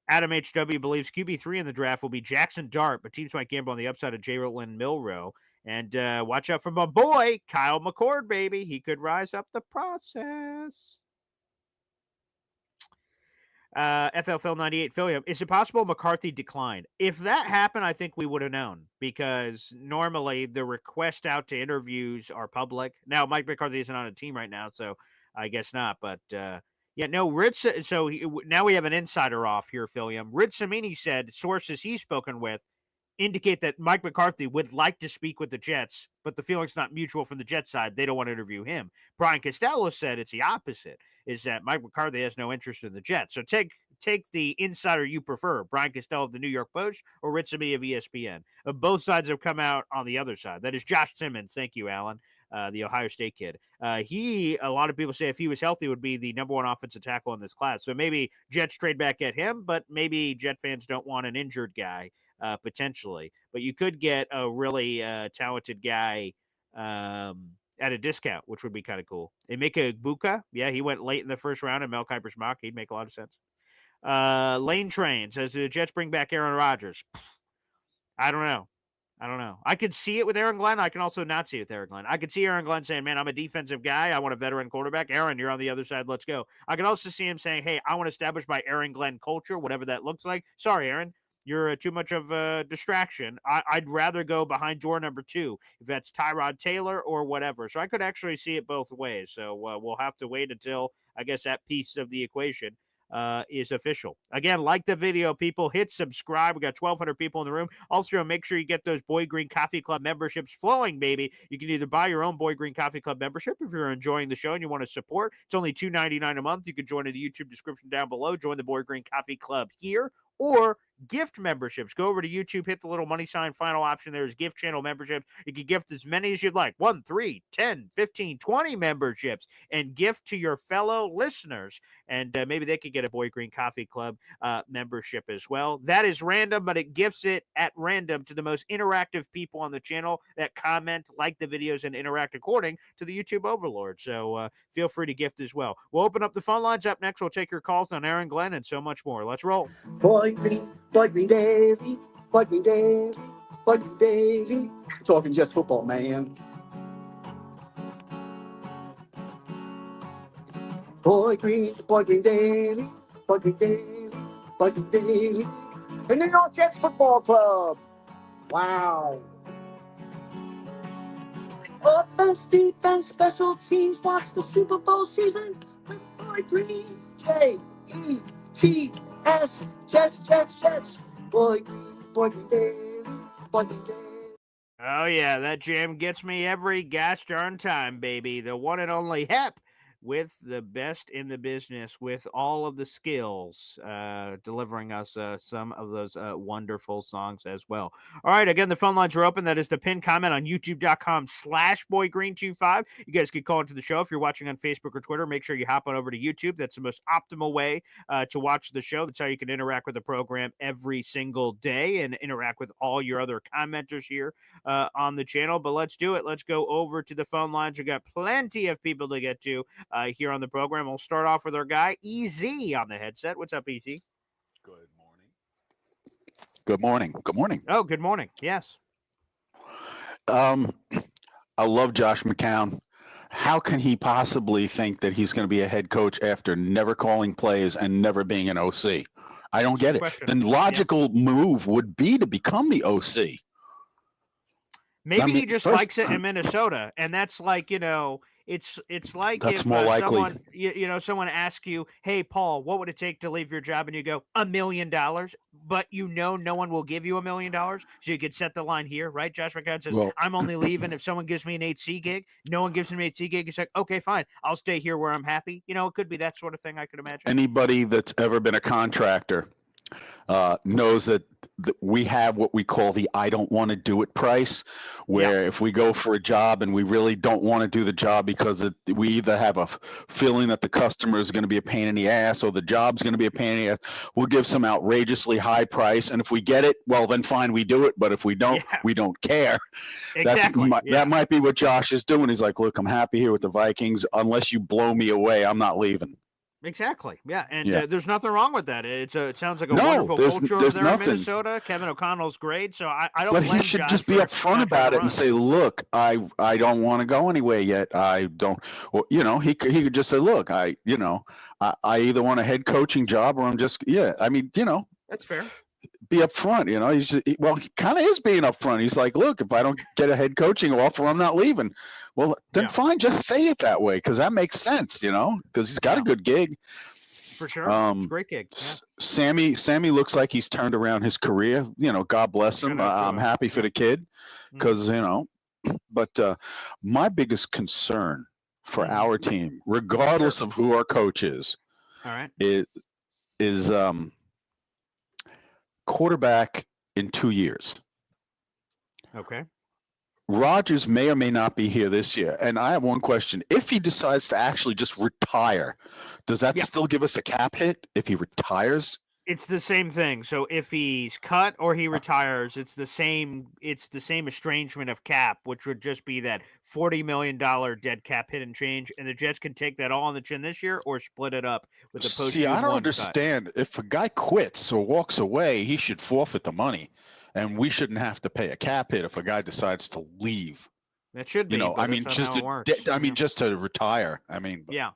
S1: Adam HW believes QB3 in the draft will be Jackson Dart, but teams might gamble on the upside of Jalen Milroe. And watch out for my boy, Kyle McCord, baby. He could rise up the process. FFL 98, Philly. Is it possible McCarthy declined? If that happened, I think we would have known because normally the request out to interviews are public. Now, Mike McCarthy isn't on a team right now, so I guess not. But, yeah, no, Rich. So now we have an insider off here, Philly. Rich Cimini said sources he's spoken with indicate that Mike McCarthy would like to speak with the Jets, but the feeling's not mutual from the Jets side. They don't want to interview him. Brian Costello said it's the opposite, is that Mike McCarthy has no interest in the Jets. So take the insider you prefer, Brian Costello of the New York Post or Rich Cimini of ESPN. Both sides have come out on the other side. That is Josh Simmons. Thank you, Alan. the Ohio State kid. A lot of people say if he was healthy, would be the number one offensive tackle in this class. So maybe Jets trade back at him, but maybe Jet fans don't want an injured guy potentially. But you could get a really talented guy at a discount, which would be kind of cool. Emeka Egbuka, yeah, he went late in the first round in Mel Kiper's mock. He'd make a lot of sense. Lane Train says the Jets bring back Aaron Rodgers. I don't know. I could see it with Aaron Glenn. I can also not see it with Aaron Glenn. I could see Aaron Glenn saying, man, I'm a defensive guy. I want a veteran quarterback. Aaron, you're on the other side. Let's go. I could also see him saying, hey, I want to establish my Aaron Glenn culture, whatever that looks like. Sorry, Aaron. You're too much of a distraction. I'd rather go behind door number 2, if that's Tyrod Taylor or whatever. So I could actually see it both ways. So we'll have to wait until, I guess, that piece of the equation is official. Again, like the video, people. Hit subscribe. We got 1,200 people in the room. Also, make sure you get those Boy Green Coffee Club memberships flowing, baby. You can either buy your own Boy Green Coffee Club membership if you're enjoying the show and you want to support. It's only $2.99 a month. You can join in the YouTube description down below. Join the Boy Green Coffee Club here, or gift memberships. Go over to YouTube, hit the little money sign. Final option there is gift channel memberships. You can gift as many as you'd like. 1, 3, 10, 15, 20 memberships, and gift to your fellow listeners. And maybe they could get a Boy Green Coffee Club membership as well. That is random, but it gifts it at random to the most interactive people on the channel that comment, like the videos, and interact according to the YouTube overlord. So feel free to gift as well. We'll open up the phone lines up next. We'll take your calls on Aaron Glenn and so much more. Let's roll.
S4: Boy Green Daily, Boy Green Daily, Boy Green Daily. Talking just football, man. Boy Green Daily, Boy Green Daily, Boy Green Daily. The New York Jets Football Club. Wow. Offense, defense, special teams. Watch the Super Bowl season with Boy Green. J-E-T-S. Jets. Boy Green Daily, Boy Green Daily.
S1: Oh, yeah, that jam gets me every gosh darn time, baby. The one and only Hep, with the best in the business, with all of the skills, delivering us some of those wonderful songs as well. All right, again, the phone lines are open. That is the pinned comment on youtube.com/boygreen25. You guys can call into the show if you're watching on Facebook or Twitter. Make sure you hop on over to YouTube. That's the most optimal way to watch the show. That's how you can interact with the program every single day and interact with all your other commenters here on the channel. But let's do it. Let's go over to the phone lines. We've got plenty of people to get to here on the program. We'll start off with our guy, EZ, on the headset. What's up, EZ?
S5: Good morning. Good morning.
S1: Oh, good morning. Yes.
S5: I love Josh McCown. How can he possibly think that he's going to be a head coach after never calling plays and never being an OC? I don't get it. The logical move would be to become the OC.
S1: Maybe he just likes it in Minnesota, and that's like, it's like
S5: that's
S1: if
S5: more likely.
S1: someone, someone asks you, hey, Paul, what would it take to leave your job? And you go, $1 million, but no one will give you $1 million. So you could set the line here, right? Josh McCown says, I'm only leaving if someone gives me an 8C gig. No one gives me an 8C gig. It's like, okay, fine. I'll stay here where I'm happy. It could be that sort of thing, I could imagine.
S5: Anybody that's ever been a contractor knows that we have what we call the I don't want to do it price, where if we go for a job and we really don't want to do the job because we either have a feeling that the customer is going to be a pain in the ass or the job's going to be a pain in the ass, we'll give some outrageously high price. And if we get it, well, then fine, we do it. But if we don't, we don't care.
S1: Exactly.
S5: That might be what Josh is doing. He's like, look, I'm happy here with the Vikings. Unless you blow me away, I'm not leaving.
S1: Exactly. Yeah, and there's nothing wrong with that. It sounds like a wonderful culture there in Minnesota. Kevin O'Connell's great, so I don't.
S5: But he should just be upfront about it and say, "Look, I don't want to go anywhere yet. I don't." Well, he could just say, "Look, I either want a head coaching job or I'm just I mean,
S1: that's fair.
S5: Be upfront. He kind of is being upfront. He's like, "Look, if I don't get a head coaching offer, I'm not leaving." Well, then fine, just say it that way because that makes sense, because he's got a good gig.
S1: For sure. Great gig.
S5: Yeah. Sammy looks like he's turned around his career. God bless him. I'm happy for the kid because, but my biggest concern for our team, regardless of who our coach is, is quarterback in 2 years.
S1: Okay.
S5: Rodgers may or may not be here this year. And I have one question. If he decides to actually just retire, does that
S1: Yeah.
S5: still give us a cap hit if he retires?
S1: It's the same thing. So if he's cut or he retires, it's the same estrangement of cap, which would just be that $40 million dead cap hit and change. And the Jets can take that all on the chin this year or split it up with the post.
S5: See, I don't
S1: cut.
S5: understand. If a guy quits or walks away, he should forfeit the money. And we shouldn't have to pay a cap hit if a guy decides to leave.
S1: That should be.
S5: You know,
S1: but
S5: I mean,
S1: that's not
S5: just
S1: how it works.
S5: just to retire. I mean,
S1: Yeah.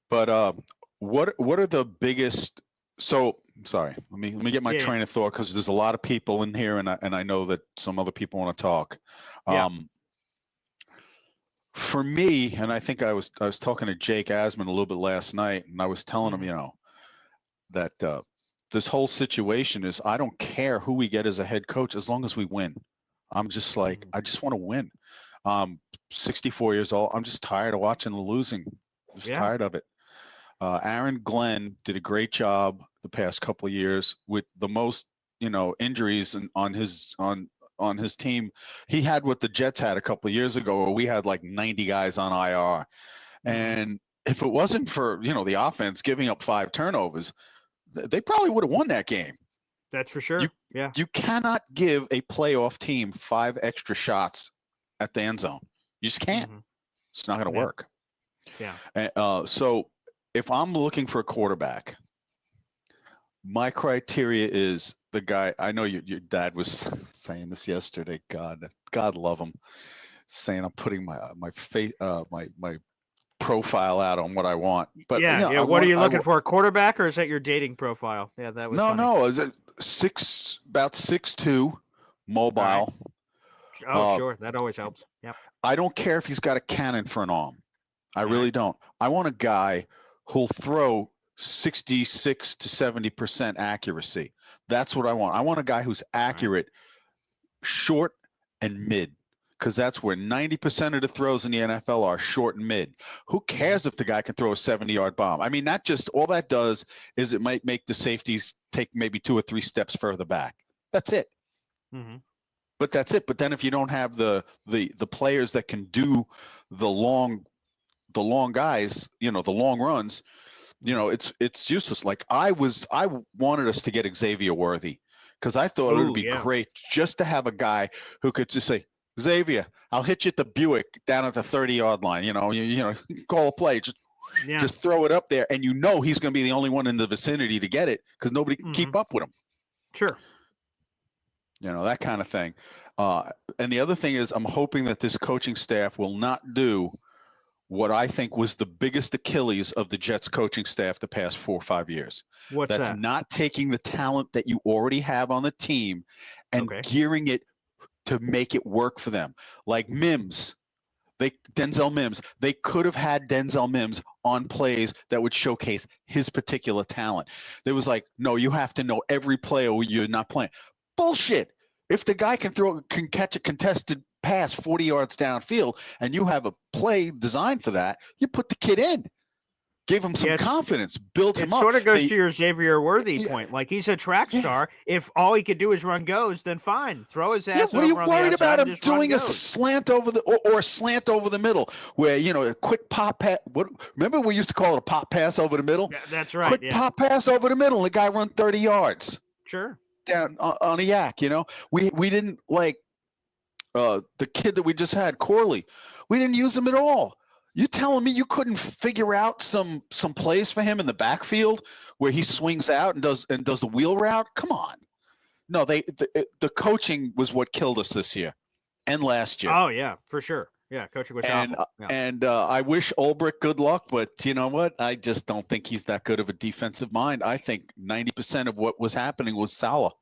S5: But what are the biggest? So sorry, let me get my
S1: Yeah.
S5: train of thought because there's a lot of people in here, and I know that some other people want to talk.
S1: Yeah.
S5: For me, and I think I was talking to Jake Asman a little bit last night, and I was telling him,
S1: Mhm.
S5: you know, that this whole situation is I don't care who we get as a head coach as long as we win. I'm just like I just want to win. 64 years old. I'm just tired of watching the losing. Just
S1: Yeah.
S5: tired of it. Aaron Glenn did a great job the past couple of years with the most, you know, injuries on his team. He had what the Jets had a couple of years ago, where we had like 90 guys on IR. And if it wasn't for, you know, the offense giving up 5 turnovers, they probably would have won that game.
S1: That's for sure. Yeah.
S5: You cannot give a playoff team 5 extra shots at the end zone. You just can't.
S1: Mhm.
S5: It's not going to
S1: Yeah.
S5: work.
S1: Yeah.
S5: So if I'm looking for a quarterback, my criteria is the guy. I know your dad was saying this yesterday. God love him, saying I'm putting my face my profile out on what I want. But
S1: yeah.
S5: you know,
S1: Yeah.
S5: I
S1: What are
S5: want-
S1: you
S5: I
S1: looking
S5: wa-
S1: for? A quarterback, or is that your dating profile? Yeah, that was
S5: No,
S1: funny.
S5: no. Is it about 6'2", mobile?
S1: Oh,
S5: Uh,
S1: sure. That always helps. Yeah.
S5: I don't care if he's got a cannon for an arm. I really don't. I want a guy who'll throw 66 to 70% accuracy. That's what I want. I want a guy who's accurate, short and mid, because that's where 90% of the throws in the NFL are short and mid. Who cares if the guy can throw a 70-yard bomb? I mean, all that does is it might make the safeties take maybe 2 or 3 steps further back. That's it.
S1: Mm-hmm.
S5: But that's it. But then if you don't have the players that can do the long guys, you know, the long runs, you know, it's useless. Like I wanted us to get Xavier Worthy because I thought it would be great just to have a guy who could just say, Xavier, I'll hit you at the Buick down at the 30-yard line. You know, you know, call a play, just throw it up there, and you know he's going to be the only one in the vicinity to get it because nobody can keep up with him.
S1: Sure.
S5: You know, that kind of thing. And the other thing is I'm hoping that this coaching staff will not do what I think was the biggest Achilles of the Jets coaching staff the past 4 or 5 years. That's
S1: that?
S5: not taking the talent that you already have on the team and gearing it to make it work for them. Like Mims, Denzel Mims, they could have had Denzel Mims on plays that would showcase his particular talent. There was like, no, you have to know every play or you're not playing. Bullshit. If the guy can catch a contested pass 40 yards downfield and you have a play designed for that, you put the kid in. Give him some confidence, build him up.
S1: It sort of goes to your Xavier Worthy point. Like, he's a track star. If all he could do is run goes, then fine. Throw his ass
S5: what are you
S1: over on the
S5: worried
S1: outside
S5: about
S1: and
S5: him
S1: just run
S5: doing a
S1: goes.
S5: slant over the or a slant over the middle where, you know, a quick pop pass. Remember we used to call it a pop pass over the middle?
S1: Yeah, that's right.
S5: Quick pop pass over the middle and the guy run 30 yards.
S1: Sure.
S5: Down on a yak, you know. We didn't like the kid that we just had, Corley. We didn't use him at all. You telling me you couldn't figure out some plays for him in the backfield where he swings out and does the wheel route? Come on. No, the coaching was what killed us this year and last year.
S1: Oh yeah, for sure. Yeah, coaching was awful. Yeah.
S5: And I wish Ulbrich good luck, but you know what? I just don't think he's that good of a defensive mind. I think 90% of what was happening was Saleh.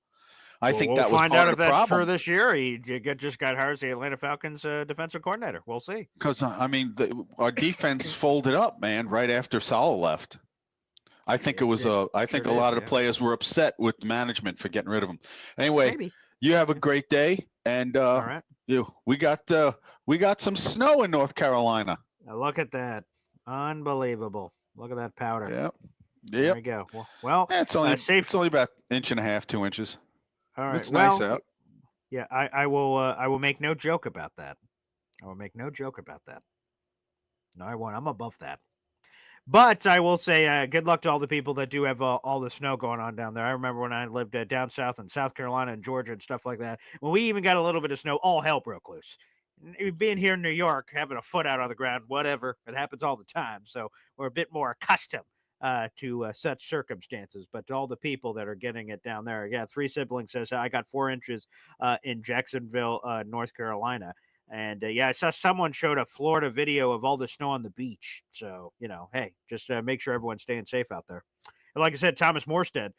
S5: I think that was
S1: we'll find
S5: part
S1: out
S5: of
S1: if
S5: the
S1: that's
S5: problem.
S1: true this year. He just got hired as the Atlanta Falcons defensive coordinator. We'll see.
S5: Because I mean, our defense folded up, man, right after Saleh left. I think it was I think a lot of the players were upset with the management for getting rid of him. Anyway,
S1: Maybe.
S5: You have a great day, and
S1: all right.
S5: we got some snow in North Carolina.
S1: Now look at that, unbelievable! Look at that powder.
S5: Yep.
S1: There we go. Well,
S5: it's only about 1.5 inches, 2 inches.
S1: All right.
S5: It's nice out.
S1: Yeah, I will. I will make no joke about that. I will make no joke about that. No, I won't. I'm above that. But I will say, good luck to all the people that do have all the snow going on down there. I remember when I lived down south in South Carolina and Georgia and stuff like that. When we even got a little bit of snow, all hell broke loose. Being here in New York, having a foot out on the ground, whatever, it happens all the time. So we're a bit more accustomed to such circumstances. But to all the people that are getting it down there, yeah, Three Siblings says I got 4 inches in Jacksonville, North Carolina. And yeah, I saw someone showed a Florida video of all the snow on the beach. So, hey, just make sure everyone's staying safe out there. And like I said, Thomas Morstead,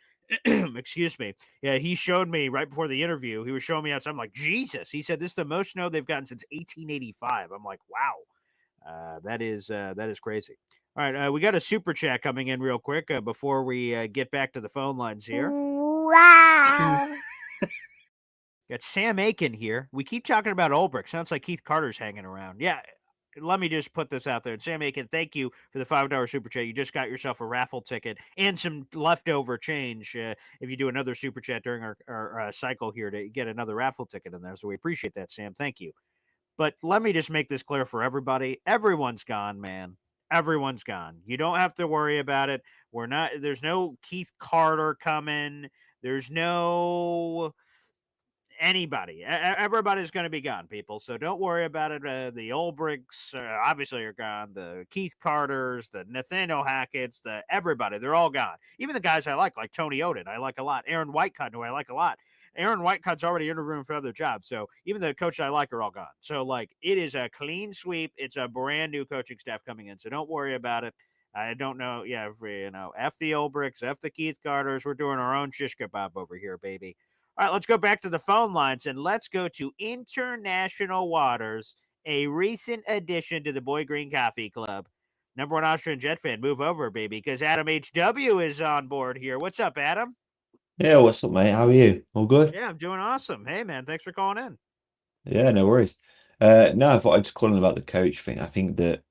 S1: excuse me. Yeah, he showed me right before the interview. He was showing me outside. I'm like, Jesus. He said this is the most snow they've gotten since 1885. I'm like, wow, that is crazy. All right, we got a super chat coming in real quick before we get back to the phone lines here.
S6: Wow.
S1: Got Sam Aiken here. We keep talking about Ulbrich. Sounds like Keith Carter's hanging around. Yeah, let me just put this out there. And Sam Aiken, thank you for the $5 super chat. You just got yourself a raffle ticket and some leftover change if you do another super chat during our cycle here to get another raffle ticket in there. So we appreciate that, Sam. Thank you. But let me just make this clear for everybody. Everyone's gone, man. Everyone's gone. You don't have to worry about it. There's no Keith Carter coming. There's no anybody. Everybody's going to be gone, people. So don't worry about it. The Ulbrichs obviously are gone. The Keith Carters, the Nathaniel Hackett's, everybody, they're all gone. Even the guys I like Tony Oden, I like a lot. Aaron Whitecutt, who I like a lot. Aaron Whitecutt's already interviewing for other jobs. So even the coaches I like are all gone. So, it is a clean sweep. It's a brand new coaching staff coming in. So don't worry about it. I don't know. Yeah, F the Ulbrichs, F the Keith Carters. We're doing our own shish kebab over here, baby. All right, let's go back to the phone lines and let's go to international waters, a recent addition to the Boy Green Coffee Club. Number one Austrian Jet fan, move over, baby, because Adam HW is on board here. What's up, Adam?
S7: Yeah, what's up, mate? How are you? All good?
S1: Yeah, I'm doing awesome. Hey, man, thanks for calling in.
S7: Yeah, no worries. No, I thought I'd just call in about the coach thing. I think that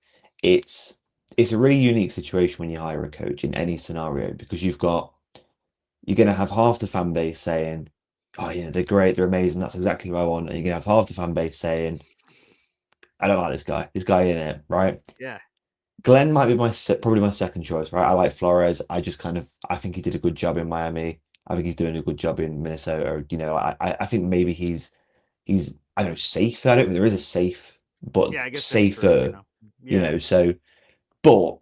S7: it's a really unique situation when you hire a coach in any scenario because you're going to have half the fan base saying, "Oh, yeah, they're great, they're amazing, that's exactly what I want," and you're going to have half the fan base saying, "I don't like this guy in it," right?
S1: Yeah.
S7: Glenn might be probably my second choice, right? I like Flores. I think he did a good job in Miami. I think he's doing a good job in Minnesota. I think maybe he's I don't know, safe. I don't think there is a safe, but
S1: Yeah, I guess
S7: safer,
S1: that's true, Yeah.
S7: So, but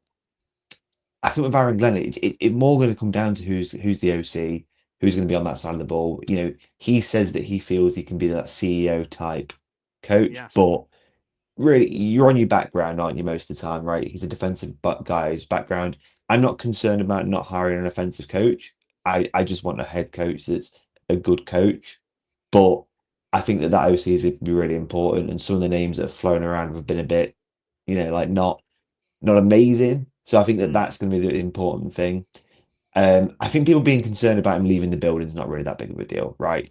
S7: I think with Aaron Glenn, it more going to come down to who's the OC, who's going to be on that side of the ball. He says that he feels he can be that CEO type coach,
S1: Yes.
S7: but really, you're on your background, aren't you, most of the time, right? He's a defensive guy's background. I'm not concerned about not hiring an offensive coach. I just want a head coach that's a good coach. But I think that OC is going to be really important. And some of the names that have flown around have been a bit, not amazing. So I think that that's going to be the important thing. I think people being concerned about him leaving the building is not really that big of a deal, right?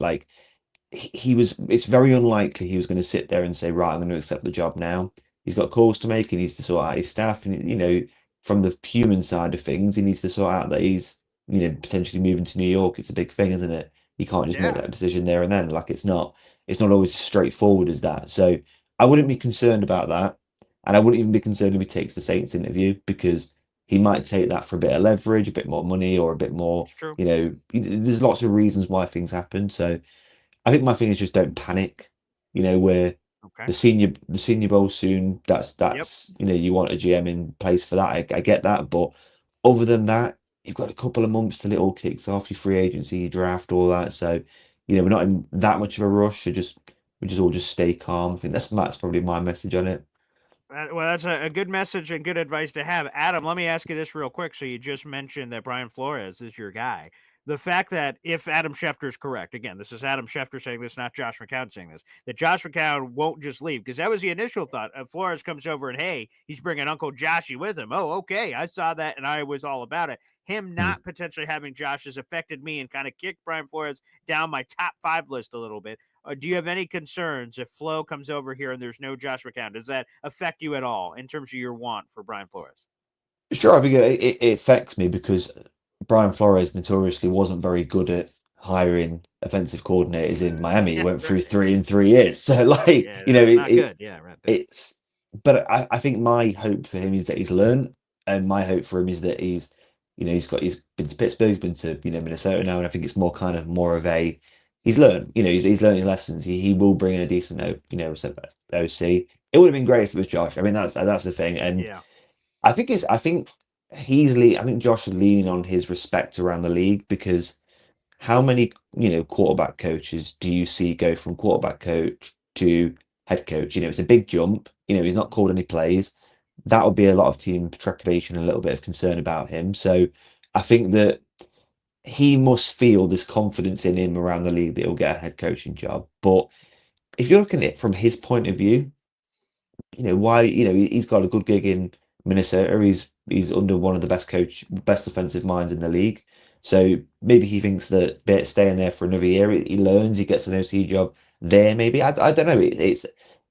S7: It's very unlikely he was going to sit there and say, right, I'm going to accept the job now. He's got calls to make. He needs to sort out his staff. And, from the human side of things, he needs to sort out that he's, potentially moving to New York. It's a big thing, isn't it? You can't just make that decision there and then. It's not always straightforward as that. So I wouldn't be concerned about that. And I wouldn't even be concerned if he takes the Saints interview because he might take that for a bit of leverage, a bit more money, or a bit more, there's lots of reasons why things happen. So I think my thing is just don't panic. Where the senior bowl soon. That's you want a GM in place for that. I get that, but other than that, you've got a couple of months till it all kicks off. Your free agency, your draft, all that. So we're not in that much of a rush. We just all stay calm. I think that's probably my message on it.
S1: Well, that's a good message and good advice to have. Adam, let me ask you this real quick. So you just mentioned that Brian Flores is your guy. The fact that if Adam Schefter is correct, again, this is Adam Schefter saying this, not Josh McCown saying this, that Josh McCown won't just leave, because that was the initial thought. Flores comes over and, hey, he's bringing Uncle Joshy with him. Oh, okay, I saw that and I was all about it. Him not potentially having Josh has affected me and kind of kicked Brian Flores down my top 5 list a little bit. Do you have any concerns if Flo comes over here and there's no Josh McCown? Does that affect you at all in terms of your want for Brian Flores?
S7: Sure, I think it affects me because Brian Flores notoriously wasn't very good at hiring offensive coordinators in Miami. He went through 3 in 3 years. So like,
S1: Yeah,
S7: you know,
S1: not good. Yeah, right there.
S7: it's, but I think my hope for him is that he's learned, and my hope for him is that he's, you know, he's been to Pittsburgh, he's been to, you know, Minnesota now, and I think it's more of a, he's learned, you know, he's learned his lessons. He will bring in a decent, you know, OC. It would have been great if it was Josh. I mean, that's the thing, and
S1: Yeah.
S7: I think I think Josh is leaning on his respect around the league, because how many, you know, quarterback coaches do you see go from quarterback coach to head coach? You know, it's a big jump. You know, he's not called any plays. That would be a lot of team trepidation, a little bit of concern about him. So I think that he must feel this confidence in him around the league that he'll get a head coaching job. But if you're looking at it from his point of view, you know, why, you know, he's got a good gig in Minnesota. He's under one of the best offensive minds in the league. So maybe he thinks that staying there for another year, he learns, he gets an OC job there. Maybe I don't know.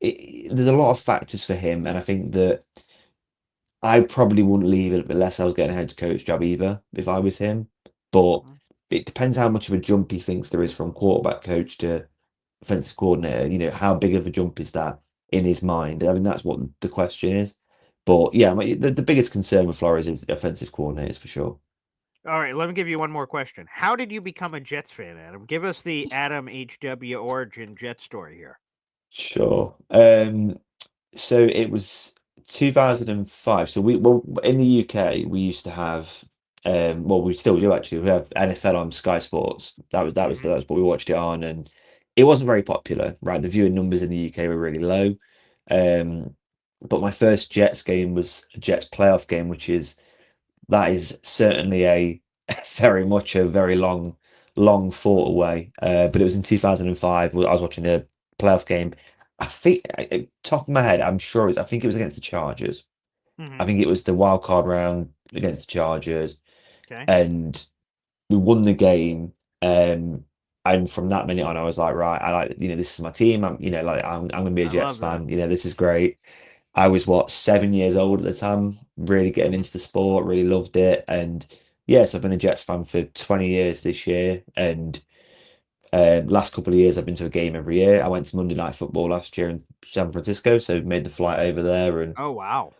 S7: There's a lot of factors for him, and I think that I probably wouldn't leave it unless I was getting a head coach job either if I was him. But
S1: Mhm.
S7: it depends how much of a jump he thinks there is from quarterback coach to offensive coordinator. You know, how big of a jump is that in his mind? I mean, that's what the question is. But yeah, the biggest concern with Flores is offensive coordinators for sure.
S1: All right, let me give you one more question. How did you become a Jets fan, Adam? Give us the Adam HW origin Jet story here.
S7: Sure. So it was 2005. So well, in the UK we used to have well, we still do actually. We have NFL on Sky Sports. That was what we watched it on, and it wasn't very popular, right? The viewing numbers in the UK were really low. But my first Jets game was a Jets playoff game, that is certainly a very long fought away. But it was in 2005. I was watching a playoff game. I think, top of my head, I think it was against the Chargers. I
S1: Mhm.
S7: think it was the wild card round against the Chargers,
S1: Okay.
S7: and we won the game. And from that minute on, I was like, right, I like, you know, this is my team. I'm going to be a
S1: I
S7: Jets
S1: love that.
S7: fan. You know, this is great. I was 7 years old at the time, really getting
S1: Mhm.
S7: into the sport, really loved it. And yes, I've been a Jets fan for 20 years this year. And last couple of years, I've been to a game every year. I went to Monday Night Football last year in San Francisco, so made the flight over there. And
S1: Oh, wow.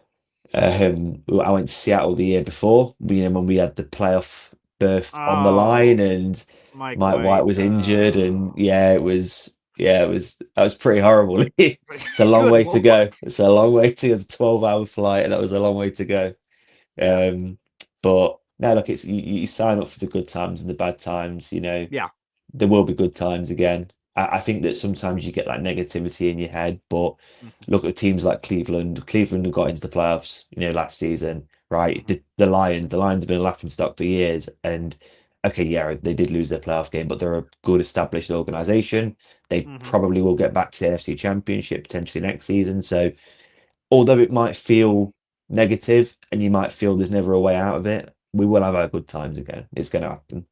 S7: I went to Seattle the year before, you know, when we had the playoff berth on the line,
S1: Oh,
S7: and
S1: Mike
S7: Mike White
S1: White.
S7: was injured, and that was pretty horrible. It's a long
S1: Good
S7: way to
S1: lord.
S7: go. It's a long way to go. It's a 12-hour flight, and that was a long way to go.
S1: Yeah.
S7: But no, look, it's you sign up for the good times and the bad times, you know.
S1: Yeah.
S7: There will be good times again. I think that sometimes you get that negativity in your head, but
S1: Mhm.
S7: look at teams like Cleveland. Cleveland have got into the playoffs, you know, last season, right?
S1: Mhm.
S7: The Lions have been a laughing stock for years. And okay, yeah, they did lose their playoff game, but they're a good established organization. They
S1: Mhm.
S7: probably will get back to the NFC Championship potentially next season. So although it might feel negative and you might feel there's never a way out of it, we will have our good times again. It's going to happen.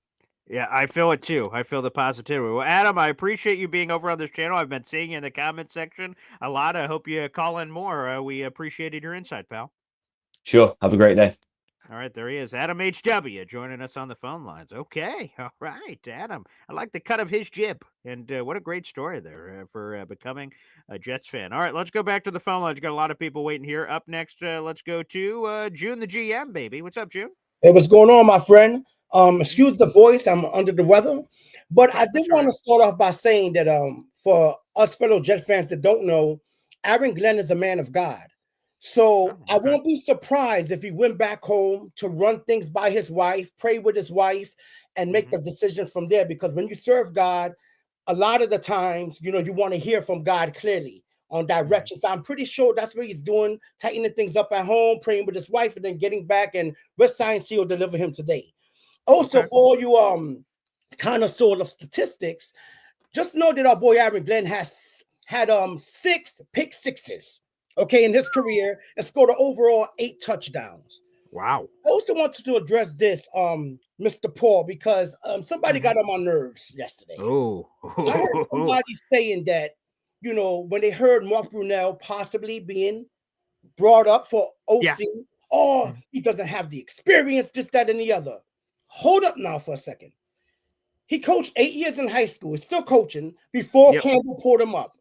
S1: Yeah, I feel it too. I feel the positivity. Well, Adam, I appreciate you being over on this channel. I've been seeing you in the comment section a lot. I hope you call in more. We appreciated your insight, pal.
S7: Sure. Have a great day.
S1: All right, there he is, Adam HW, joining us on the phone lines. Okay, all right, Adam. I like the cut of his jib, and what a great story there for becoming a Jets fan. All right, let's go back to the phone lines. Got a lot of people waiting here. Up next, let's go to June, the GM, baby. What's up, June?
S8: Hey, what's going on, my friend?
S1: Mhm.
S8: Excuse the voice, I'm under the weather. But I did
S1: That's all
S8: want
S1: right.
S8: to start off by saying that for us fellow Jet fans that don't know, Aaron Glenn is a man of God. So
S1: Oh,
S8: I
S1: okay.
S8: won't be surprised if he went back home to run things by his wife, pray with his wife, and make
S1: Mhm.
S8: the decision from there. Because when you serve God, a lot of the times, you know, you want to hear from God clearly on
S1: Mhm.
S8: direction. So I'm pretty sure that's what he's doing, tightening things up at home, praying with his wife, and then getting back. And West Science will deliver him today. Also,
S1: Okay.
S8: for all you connoisseurs of statistics, just know that our boy Aaron Glenn has had 6 pick sixes, okay, in his career, and scored an overall 8 touchdowns.
S1: Wow.
S8: I also wanted to address this, Mr. Paul, because somebody
S1: Mhm.
S8: got on my nerves yesterday.
S1: Oh.
S8: I heard somebody saying that, you know, when they heard Mark Brunell possibly being brought up for
S1: Yeah.
S8: OC, oh,
S1: Mhm.
S8: he doesn't have the experience, this, that, and the other. Hold up now for a second. He coached 8 years in high school. He's still coaching before Campbell pulled him up.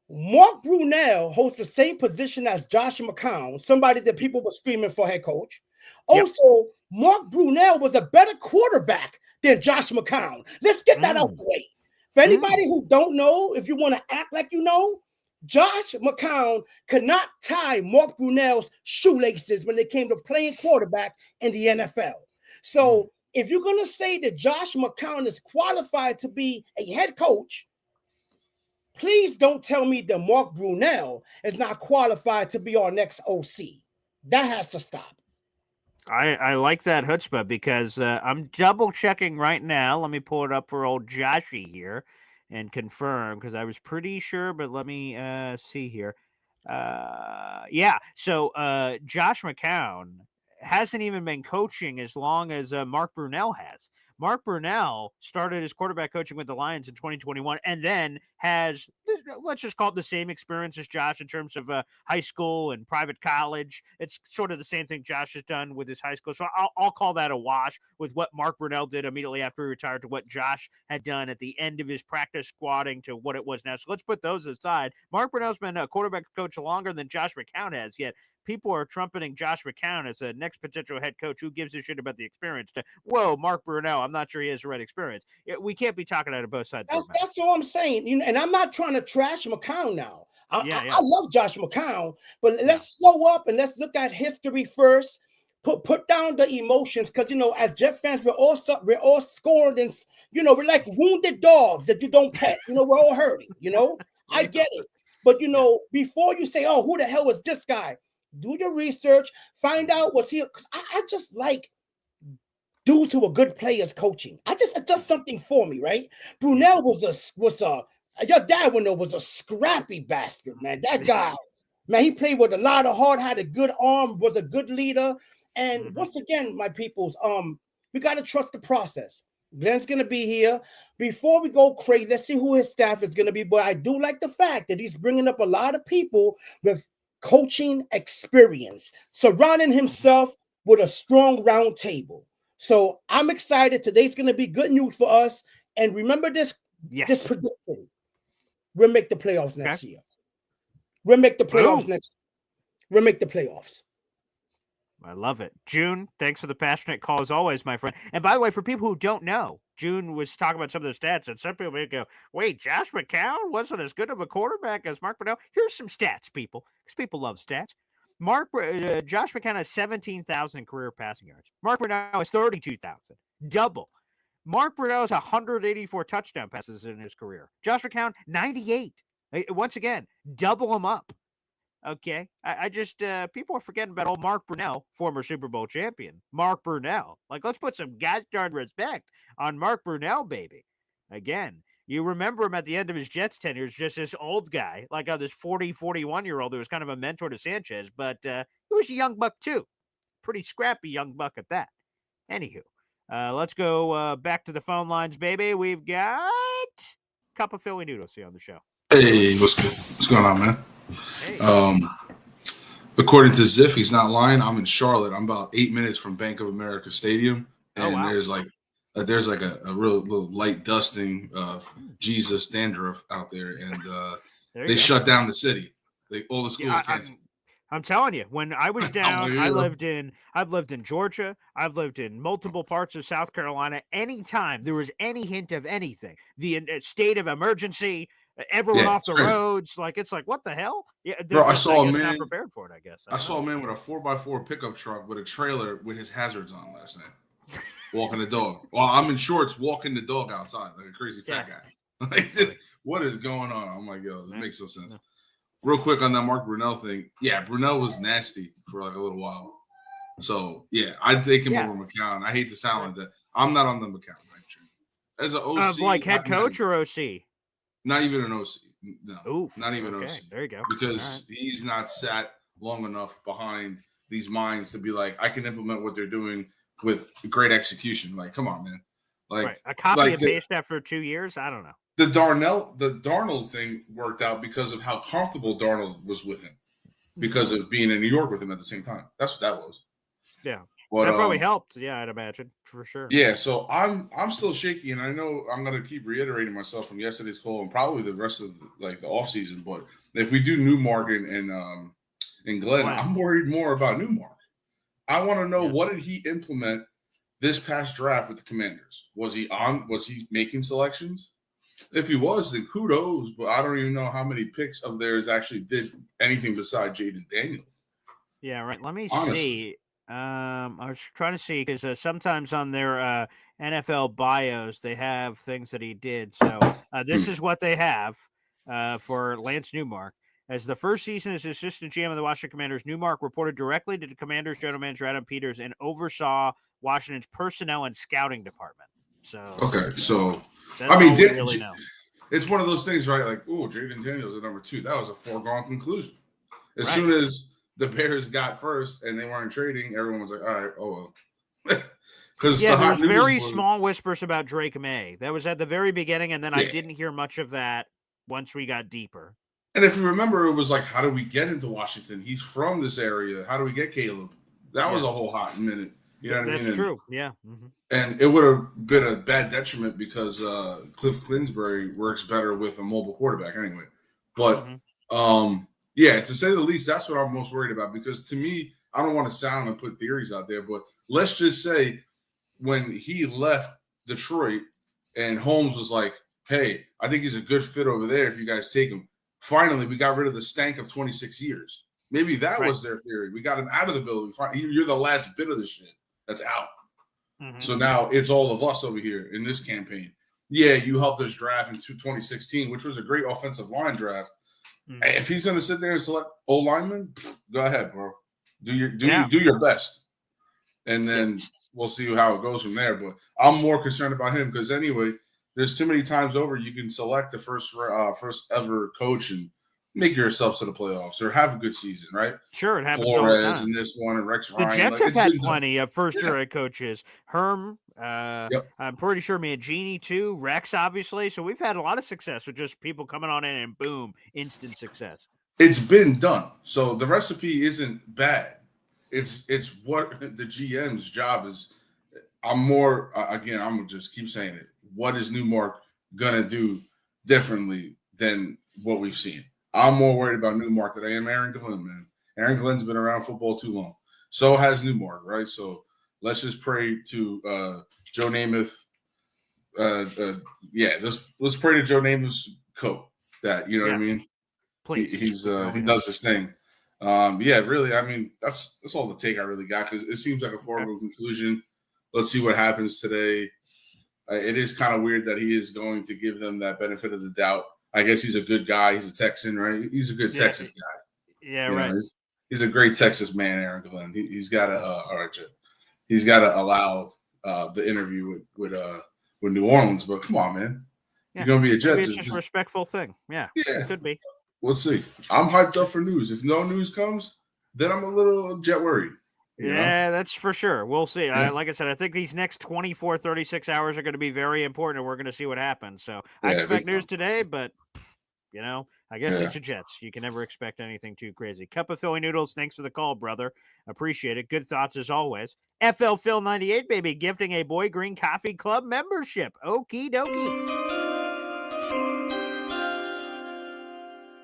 S8: Mark Brunell holds the same position as Josh McCown, somebody that people were screaming for head coach. Also, Mark Brunell was a better quarterback than Josh McCown. Let's get that out the way. For anybody who don't know, if you want to act like you know, Josh McCown could not tie Mark Brunell's shoelaces when it came to playing quarterback in the NFL. So if you're going to say that Josh McCown is qualified to be a head coach, please don't tell me that Mark Brunell is not qualified to be our next OC. That has to stop.
S1: I like that chutzpah because I'm double checking right now. Let me pull it up for old Joshy here and confirm because I was pretty sure, but let me see here. So Josh McCown hasn't even been coaching as long as Mark Brunell has. Mark Brunell started his quarterback coaching with the Lions in 2021 and then has, let's just call it the same experience as Josh in terms of high school and private college. It's sort of the same thing Josh has done with his high school. So I'll call that a wash with what Mark Brunell did immediately after he retired to what Josh had done at the end of his practice squatting to what it was now. So let's put those aside. Mark Brunell's been a quarterback coach longer than Josh McCown has, yet people are trumpeting Josh McCown as a next potential head coach. Who gives a shit about the experience? Whoa, Mark Brunell, I'm not sure he has the right experience. We can't be talking out of both sides.
S8: That's all I'm saying. And I'm not trying to trash McCown now. I love Josh McCown, but let's slow up and let's look at history first. Put down the emotions, because as Jet fans, we're all scorned, and we're like wounded dogs that you don't pet. We're all hurting. I get it, but before you say, "Oh, who the hell is this guy?" Do your research, find out what's he. Because I just like dudes who are good players coaching. It's just something for me, right? Brunell was your dad would know, was a scrappy bastard, man. That guy, man, he played with a lot of heart, had a good arm, was a good leader. And once again, my peoples, we got to trust the process. Glenn's going to be here. Before we go crazy, let's see who his staff is going to be. But I do like the fact that he's bringing up a lot of people with coaching experience, surrounding himself with a strong round table. So I'm excited. Today's going to be good news for us. And remember this prediction. We'll make the playoffs next year. We'll make the playoffs We'll make the playoffs.
S1: I love it. June, thanks for the passionate call as always, my friend. And by the way, for people who don't know, June was talking about some of the stats, and some people may go, wait, Josh McCown wasn't as good of a quarterback as Mark Brunell? Here's some stats, people, because people love stats. Josh McCown has 17,000 career passing yards. Mark Brunell has 32,000. Double. Mark Brunell has 184 touchdown passes in his career. Josh McCown, 98. Once again, double them up. Okay, I just people are forgetting about old Mark Brunell, former Super Bowl champion. Mark Brunell, let's put some gosh darn respect on Mark Brunell, baby. Again, you remember him at the end of his Jets tenure as just this old guy, this 41-year-old who was kind of a mentor to Sanchez, but he was a young buck too, pretty scrappy young buck at that. Anywho, let's go back to the phone lines, baby. We've got Cup of Philly Noodles here on the show.
S9: Hey, what's going on, man? Hey. According to Ziff, he's not lying. I'm in Charlotte. I'm about 8 minutes from Bank of America Stadium, and there's a real little light dusting of Jesus dandruff out there, and they shut down the city. All the schools canceled.
S1: I'm telling you, when I was down, I've lived in Georgia. I've lived in multiple parts of South Carolina. Anytime there was any hint of anything, the state of emergency, everyone off the roads, it's what the hell? Yeah,
S9: bro, I saw a man
S1: not prepared for it. I guess
S9: I saw a man with a 4x4 pickup truck with a trailer with his hazards on last night, walking the dog. Well, I'm in shorts, walking the dog outside like a crazy fat guy. What is going on? I'm like, yo, this makes no sense. Yeah. Real quick on that Mark Brunell thing. Yeah, Brunell was nasty for a little while. So yeah, I'd take him over McCown. I hate to sound like that. I'm not on the McCown train. As an OC,
S1: head coach or OC.
S9: Not even an OC. No,
S1: Oof,
S9: not even
S1: OC. There you go.
S9: Because he's not sat long enough behind these minds to be like, I can implement what they're doing with great execution. Come on, man.
S1: A copy and paste after 2 years? I don't know.
S9: The Darnold thing worked out because of how comfortable Darnold was with him, because of being in New York with him at the same time. That's what that was.
S1: Yeah.
S9: But
S1: that probably helped. Yeah, I'd imagine for sure.
S9: yeah, so I'm still shaky, and I know I'm gonna keep reiterating myself from yesterday's call and probably the rest of like the off season. But if we do Newmark and Glenn, I'm worried more about Newmark. I want to know what did he implement this past draft with the Commanders? Was he making selections? If he was, then kudos. But I don't even know how many picks of theirs actually did anything besides Jaden Daniel.
S1: Yeah, right. Let me
S9: Honestly.
S1: see. I was trying to see because sometimes on their NFL bios they have things that he did. So this is what they have for Lance Newmark. As the first season as assistant GM of the Washington Commanders, Newmark reported directly to the Commanders general manager Adam Peters and oversaw Washington's personnel and scouting department. So
S9: okay, so
S1: that's
S9: I mean,
S1: all we really know.
S9: It's one of those things, right? Like, oh, Jaden Daniels at number 2. That was a foregone conclusion. As
S1: Right.
S9: soon as the Bears got first and they weren't trading, everyone was like, all right, oh well. Because
S1: there was very small whispers about Drake May. That was at the very beginning, and then I didn't hear much of that once we got deeper.
S9: And if you remember, it was like, how do we get into Washington? He's from this area. How do we get Caleb? That was a whole hot minute. You know what I mean?
S1: That's true. Yeah. Mm-hmm.
S9: And it would have been a bad detriment because Cliff Clinsbury works better with a mobile quarterback anyway. But yeah, to say the least, that's what I'm most worried about. Because to me, I don't want to sound and put theories out there, but let's just say when he left Detroit and Holmes was like, hey, I think he's a good fit over there if you guys take him. Finally, we got rid of the stank of 26 years. Maybe that was their theory. We got him out of the building. You're the last bit of the shit that's out.
S1: Mm-hmm.
S9: So now it's all of us over here in this campaign. Yeah, you helped us draft in 2016, which was a great offensive line draft. Mm-hmm. If he's going to sit there and select O lineman, go ahead, bro. Do your best, and then we'll see how it goes from there. But I'm more concerned about him because anyway, there's too many times over you can select the first ever coach and make yourself to the playoffs or have a good season, right?
S1: Sure, it happens.
S9: Flores and this one and Rex Ryan.
S1: The Jets have had plenty of first-year head coaches. Herm, I'm pretty sure Mangini too. Rex, obviously. So we've had a lot of success with just people coming on in and boom, instant success.
S9: It's been done. So the recipe isn't bad. It's what the GM's job is. I'm gonna just keep saying it. What is Newmark gonna do differently than what we've seen? I'm more worried about Newmark than I am Aaron Glenn, man. Aaron Glenn's been around football too long. So has Newmark, right? So let's just pray to Joe Namath. Let's pray to Joe Namath's coat that, you know what I mean?
S1: Please.
S9: He does his thing. Really, I mean, that's all the take I really got because it seems like a foregone conclusion. Let's see what happens today. It is kind of weird that he is going to give them that benefit of the doubt. I guess he's a good guy. He's a Texan, right? He's a good Texas guy.
S1: Yeah, right.
S9: He's a great Texas man, Aaron Glenn. He's got to he's got to allow the interview with New Orleans. But come on, man, you're gonna be a Jet.
S1: It's just a respectful thing. Yeah, it could be.
S9: We'll see. I'm hyped up for news. If no news comes, then I'm a little Jet worried.
S1: Yeah, that's for sure. We'll see. Like I said, I think these next 24, 36 hours are going to be very important, and we're going to see what happens. So I expect news today, but, I guess it's the Jets. You can never expect anything too crazy. Cup of Philly Noodles, thanks for the call, brother. Appreciate it. Good thoughts as always. FL Phil 98, baby, gifting a Boy Green Coffee Club membership. Okie dokie.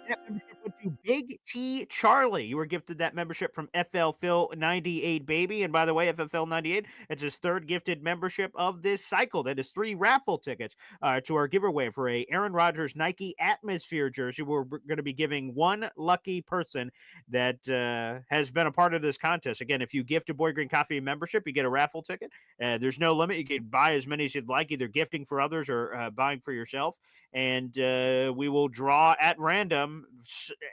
S1: That membership went to Big T Charlie. You were gifted that membership from FL Phil 98, baby. And by the way, FFL 98, it's his third gifted membership of this cycle. That is 3 raffle tickets to our giveaway for a Aaron Rodgers Nike Atmosphere jersey. We're going to be giving one lucky person that has been a part of this contest. Again, if you gift a Boy Green Coffee membership, you get a raffle ticket. There's no limit. You can buy as many as you'd like, either gifting for others or buying for yourself. And we will draw at random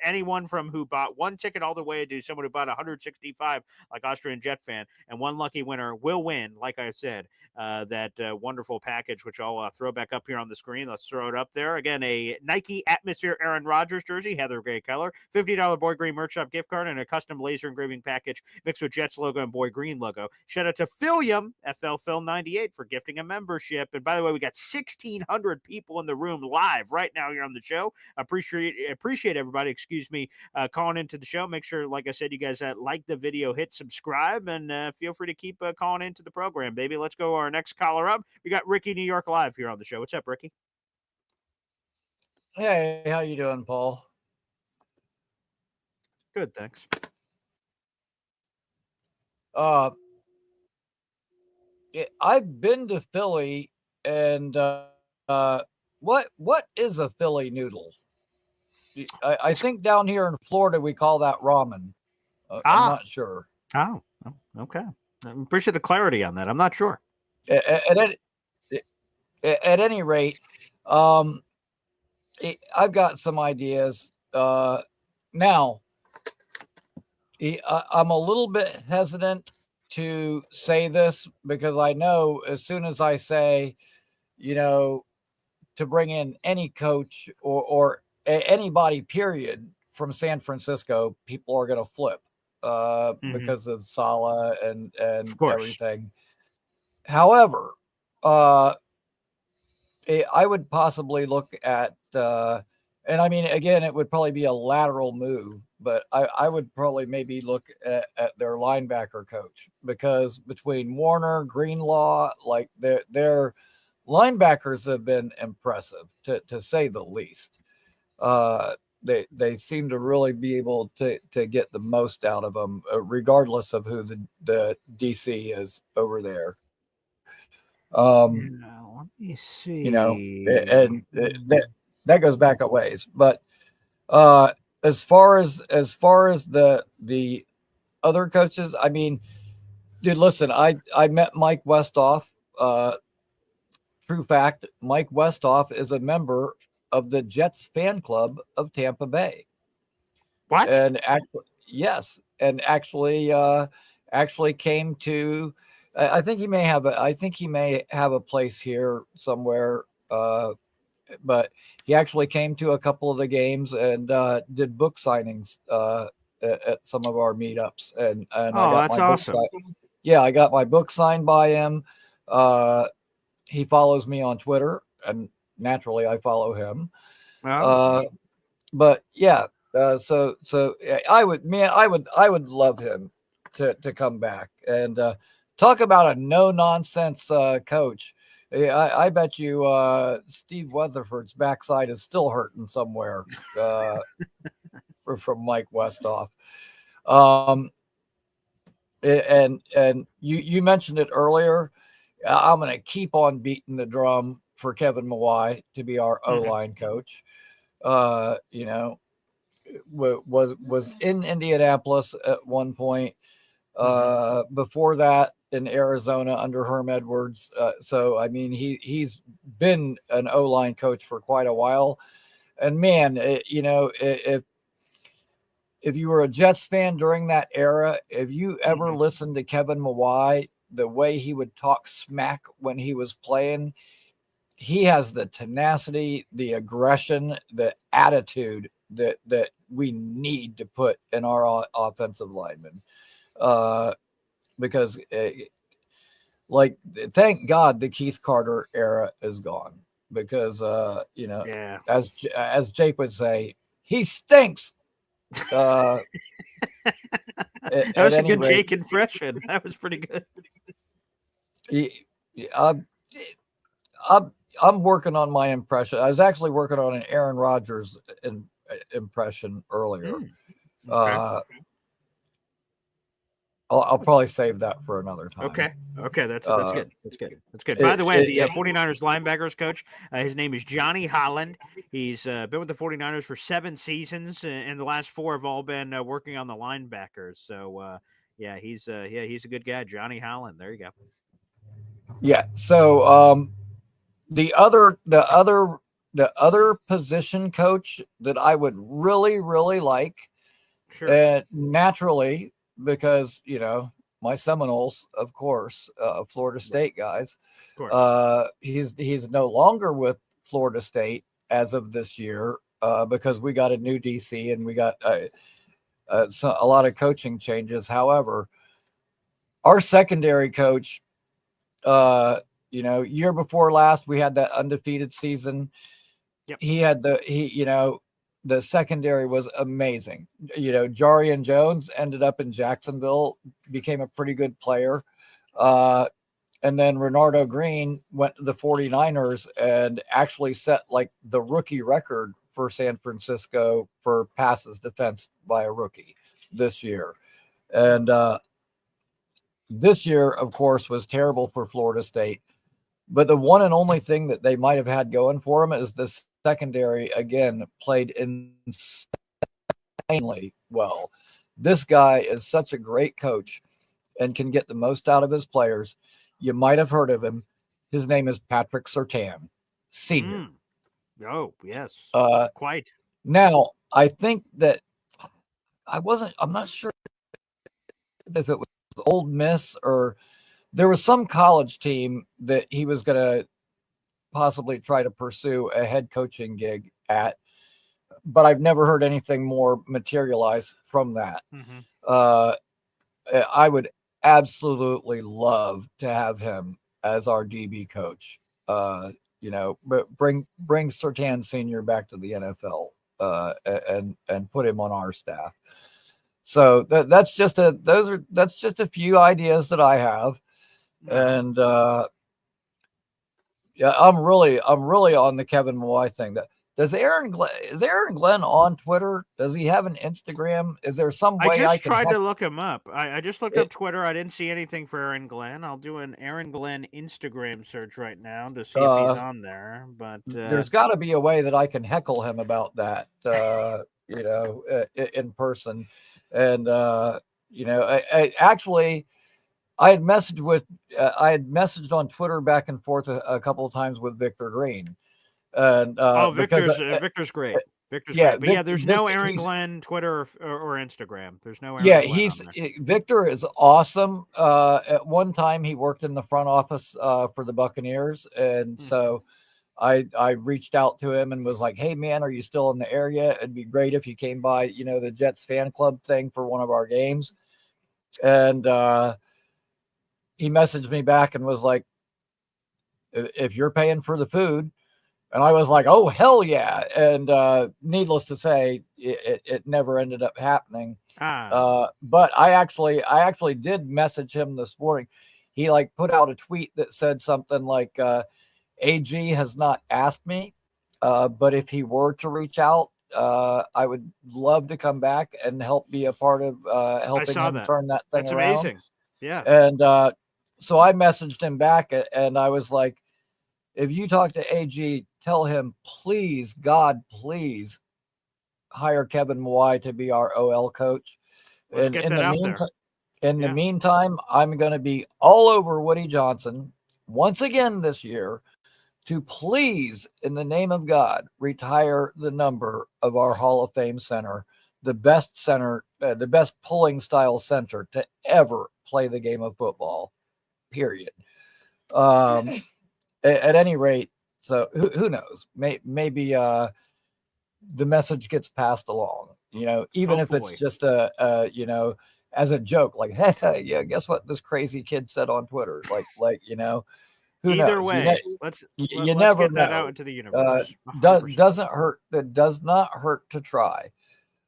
S1: anyone from who bought one ticket all the way to someone who bought 165, like Austrian Jet fan, and one lucky winner will win, like I said, that wonderful package, which I'll throw back up here on the screen. Let's throw it up there. Again, a Nike Atmosphere Aaron Rodgers jersey, Heather Gray color, $50 Boy Green merch shop gift card, and a custom laser engraving package mixed with Jets logo and Boy Green logo. Shout out to Philium, FL Phil 98, for gifting a membership. And by the way, we got 1,600 people in the room live right now here on the show. Appreciate everybody excuse me, calling into the show. Make sure, like I said, you guys like the video, hit subscribe, and feel free to keep calling into the program, baby. Let's go our next caller up. We got Ricky New York live here on the show. What's up, Ricky?
S10: Hey, how you doing, Paul?
S1: Good, thanks.
S10: I've been to Philly, and what is a Philly noodle? I think down here in Florida we call that ramen. I'm not sure.
S1: Oh, okay. I appreciate the clarity on that. I'm not sure.
S10: At any rate, I've got some ideas. Now, I'm a little bit hesitant to say this because I know as soon as I say, to bring in any coach or anybody, period, from San Francisco, people are going to flip because of Saleh and everything. However, I would possibly look at, and I mean, again, it would probably be a lateral move, but I would probably maybe look at their linebacker coach, because between Warner, Greenlaw, like their linebackers have been impressive to say the least. They seem to really be able to get the most out of them, regardless of who the DC is over there.
S1: Let me see.
S10: And that goes back a ways. But as far as the other coaches, I mean, dude, listen, I met Mike Westhoff. True fact, Mike Westhoff is a member of the Jets fan club of Tampa Bay.
S1: What?
S10: And actually came to. I think he may have a place here somewhere. But he actually came to a couple of the games and did book signings at some of our meetups. And I got
S1: that's
S10: my
S1: awesome.
S10: I got my book signed by him. He follows me on Twitter, and naturally I follow him. But yeah, so I would love him to come back and talk about a no nonsense coach. I bet you Steve Weatherford's backside is still hurting somewhere from Mike Westhoff. And you mentioned it earlier. I'm going to keep on beating the drum for Kevin Mawai to be our O-line coach. Was in Indianapolis at one point. Before that, in Arizona under Herm Edwards. So, I mean, he's been an O-line coach for quite a while. And man, if you were a Jets fan during that era, if you ever listened to Kevin Mawai, the way he would talk smack when he was playing, he has the tenacity, the aggression, the attitude that we need to put in our offensive linemen. Because thank God the Keith Carter era is gone, because as Jake would say, he stinks.
S1: That was a good Jake impression. That was pretty good.
S10: I'm working on my impression. I was actually working on an Aaron Rodgers impression earlier.
S1: Okay.
S10: I'll probably save that for another time.
S1: Okay, that's good. That's good. By the way, the 49ers linebackers coach, his name is Johnny Holland. He's been with the 49ers for 7 seasons, and the last 4 have all been working on the linebackers. So, he's a good guy, Johnny Holland. There you go.
S10: Yeah. So, the other position coach that I would really, really like, naturally, because my Seminoles, of course, Florida State guys. He's no longer with Florida State as of this year because we got a new DC and we got a lot of coaching changes. However, our secondary coach, year before last, we had that undefeated season.
S1: Yep.
S10: He had the secondary was amazing. You know, Jarian Jones ended up in Jacksonville, became a pretty good player. And then Renardo Green went to the 49ers and actually set like the rookie record for San Francisco for passes defense by a rookie this year. And this year, of course, was terrible for Florida State. But the one and only thing that they might have had going for them is the secondary, again, played insanely well. This guy is such a great coach and can get the most out of his players. You might have heard of him. His name is Patrick Surtain, Sr.
S1: Oh, yes. Quite.
S10: Now, I think that I'm not sure if it was Ole Miss or there was some college team that he was going to possibly try to pursue a head coaching gig at, but I've never heard anything more materialize from that. I would absolutely love to have him as our DB coach. You know, but bring Surtain Sr. back to the NFL and put him on our staff. So that's just a few ideas that I have. And yeah, I'm really on the Kevin Mawai thing. Is Aaron Glenn on Twitter? Does he have an Instagram? Is there some way
S1: I just
S10: can
S1: tried
S10: help?
S1: to look him up. I just looked up Twitter. I didn't see anything for Aaron Glenn. I'll do an Aaron Glenn Instagram search right now to see if he's on there. But
S10: there's got to be a way that I can heckle him about that, you know, in person. And you know, I actually I had messaged on Twitter back and forth a couple of times with Victor Green. And
S1: Victor's great. Victor's great. But yeah, there's no Aaron Glenn Twitter or Instagram. There's no Aaron Glenn on there.
S10: Victor is awesome. At one time he worked in the front office for the Buccaneers, and so I reached out to him and was like, "Hey man, are you still in the area? It'd be great if you came by, you know, the Jets fan club thing for one of our games." And he messaged me back and was like, "If you're paying for the food." And I was like, "Oh, hell yeah." And needless to say, it never ended up happening. But I actually did message him this morning. He like put out a tweet that said something like, AG has not asked me, but if he were to reach out, I would love to come back and help be a part of helping him turn that thing
S1: That's
S10: around.
S1: amazing. Yeah.
S10: And so I messaged him back and I was like, if you talk to AG, tell him, please, God, please hire Kevin Mawai to be our OL coach.
S1: Let's get that out there.
S10: In the meantime, I'm going to be all over Woody Johnson once again this year to please, in the name of God, retire the number of our Hall of Fame center, the best center, the best pulling style center to ever play the game of football, period. At any rate, so who knows? Maybe the message gets passed along, you know, even if it's just you know, as a joke, like, hey, yeah, guess what this crazy kid said on Twitter? Like, you know, who knows?
S1: Either way, let's
S10: never
S1: get that
S10: know.
S1: out into the universe.
S10: Doesn't hurt. It does not hurt to try.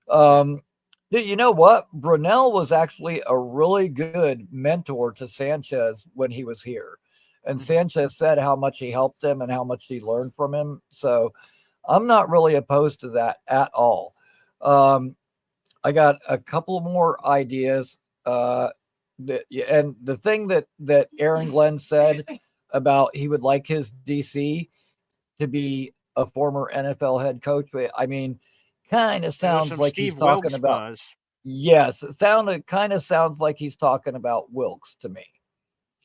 S10: You know what? Brunell was actually a really good mentor to Sanchez when he was here. And Sanchez said how much he helped him and how much he learned from him. So I'm not really opposed to that at all. I got a couple more ideas. And the thing that Aaron Glenn said about he would like his DC to be a former NFL head coach. I mean, kind of sounds like he's talking about. Yes, it kind of sounds like he's talking about Wilkes to me.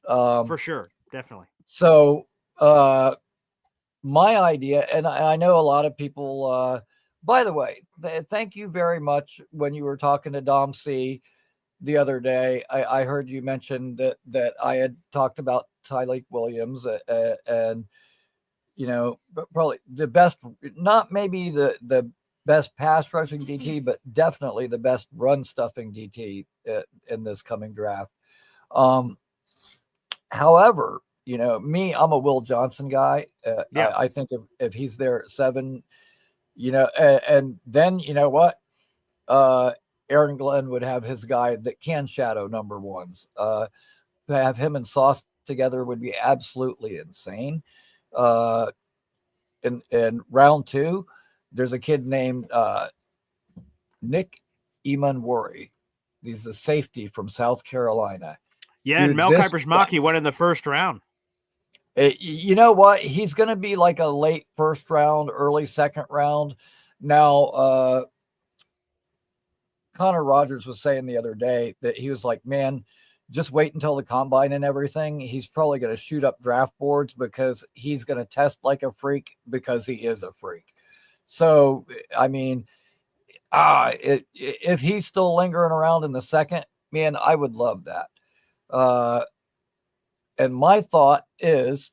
S1: For sure. Definitely.
S10: So my idea, and I know a lot of people, by the way, thank you very much. When you were talking to Dom C the other day, I heard you mention that I had talked about Tyleik Williams and, you know, probably the best, not maybe the best pass rushing DT, but definitely the best run stuffing DT in this coming draft. However, you know, I'm a Will Johnson guy. I think if he's there at 7, And then you know what? Aaron Glenn would have his guy that can shadow number ones. To have him and Sauce together would be absolutely insane. In round 2, there's a kid named Nick Emanwori. He's a safety from South Carolina.
S1: Yeah, and Mel Kiper's Maki went in the first round.
S10: You know what? He's going to be like a late first round, early second round. Now, Connor Rogers was saying the other day that he was like, man, just wait until the combine and everything. He's probably going to shoot up draft boards because he's going to test like a freak because he is a freak. So, I mean, if he's still lingering around in the second, man, I would love that. And my thought is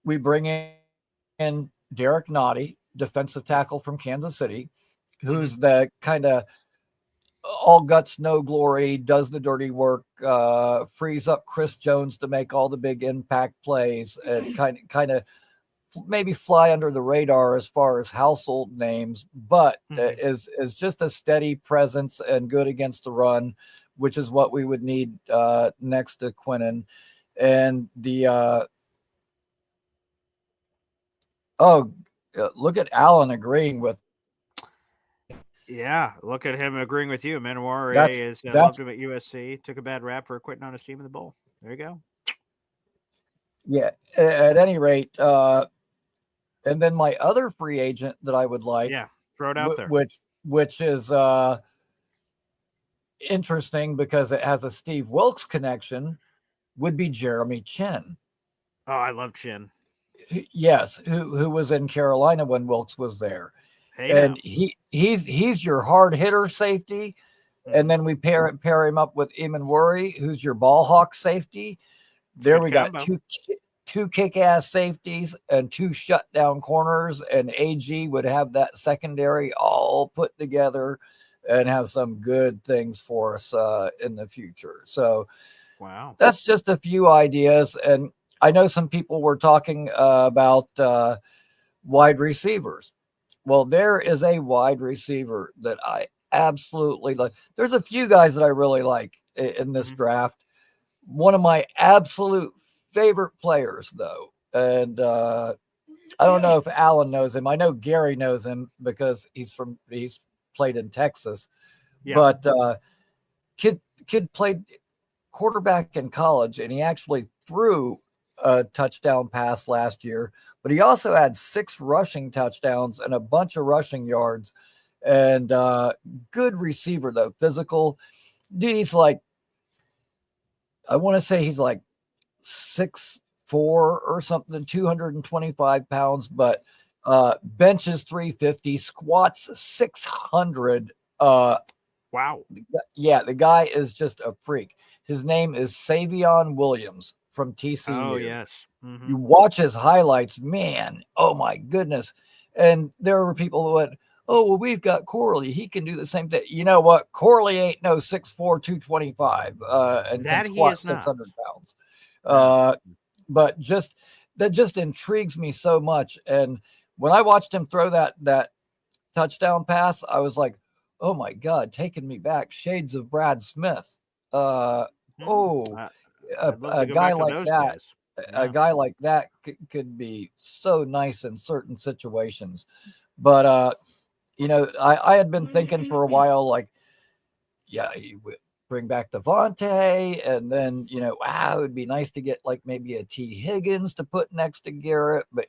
S10: we bring in Derek Nottie, defensive tackle from Kansas City, who's the kind of all guts, no glory, does the dirty work, frees up Chris Jones to make all the big impact plays, and kind of maybe fly under the radar as far as household names, but is just a steady presence and good against the run, which is what we would need next to Quinnen. And the look at Allen agreeing with.
S1: Yeah, look at him agreeing with you. Manowar is loved him at USC. Took a bad rap for quitting on his team in the bowl. There you go.
S10: Yeah, at any rate, and then my other free agent that I would like,
S1: throw it out there,
S10: which is interesting because it has a Steve Wilkes connection, would be Jeremy Chin.
S1: Oh, I love Chin.
S10: Yes, who was in Carolina when Wilkes was there.
S1: Hey,
S10: and he's your hard hitter safety, and then we pair him up with Emanwori, who's your ball hawk safety. There we got two kick-ass safeties and 2 shutdown corners, and AG would have that secondary all put together and have some good things for us in the future. So,
S1: wow,
S10: that's just a few ideas, and I know some people were talking about wide receivers. Well, there is a wide receiver that I absolutely like. There's a few guys that I really like in this draft. One of my absolute favorite players, though, and I don't know if Alan knows him. I know Gary knows him because he's played in Texas. Yeah. But kid played quarterback in college, and he actually threw a touchdown pass last year, but he also had 6 rushing touchdowns and a bunch of rushing yards, and good receiver though, physical. Dude, he's like, I want to say he's like 6'4" or something, 225 pounds, but benches 350, squats 600.
S1: Wow.
S10: Yeah, the guy is just a freak. His name is Savion Williams from TCU.
S1: Oh, yes.
S10: You watch his highlights, man. Oh, my goodness. And there were people who went, oh, well, we've got Corley. He can do the same thing. You know what? Corley ain't no 6'4", 225 and
S1: that
S10: can squat 600 pounds. But that just intrigues me so much. And when I watched him throw that touchdown pass, I was like, oh, my God, taking me back. Shades of Brad Smith. A guy like that. A guy like that could be so nice in certain situations. But, I had been thinking for a while, like, yeah, you would bring back Devontae, and then, it would be nice to get like maybe a T. Higgins to put next to Garrett, but,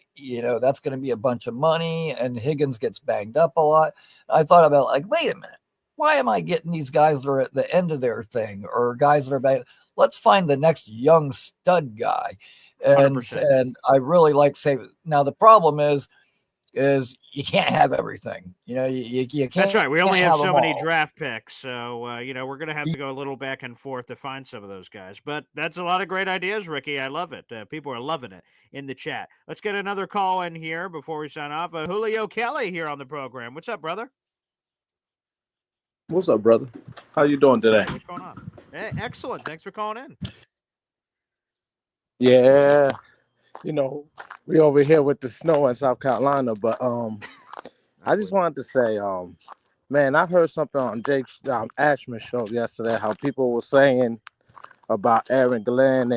S10: that's going to be a bunch of money, and Higgins gets banged up a lot. I thought about like, wait a minute, why am I getting these guys that are at the end of their thing, or guys that are bad? Let's find the next young stud guy. And 100%. And I really like saving. Now, the problem is you can't have everything. You can't.
S1: That's right. We only have so many draft picks. So, we're going to have to go a little back and forth to find some of those guys. But that's a lot of great ideas, Ricky. I love it. People are loving it in the chat. Let's get another call in here before we sign off. Julio Kelly here on the program. What's up, brother?
S11: What's up, brother? How you doing today?
S1: What's going on? Hey, excellent. Thanks for calling in.
S11: Yeah, You know, we over here with the snow in South Carolina, but I just wanted to say, man, I heard something on Jake Ashman's show yesterday. How people were saying about Aaron Glenn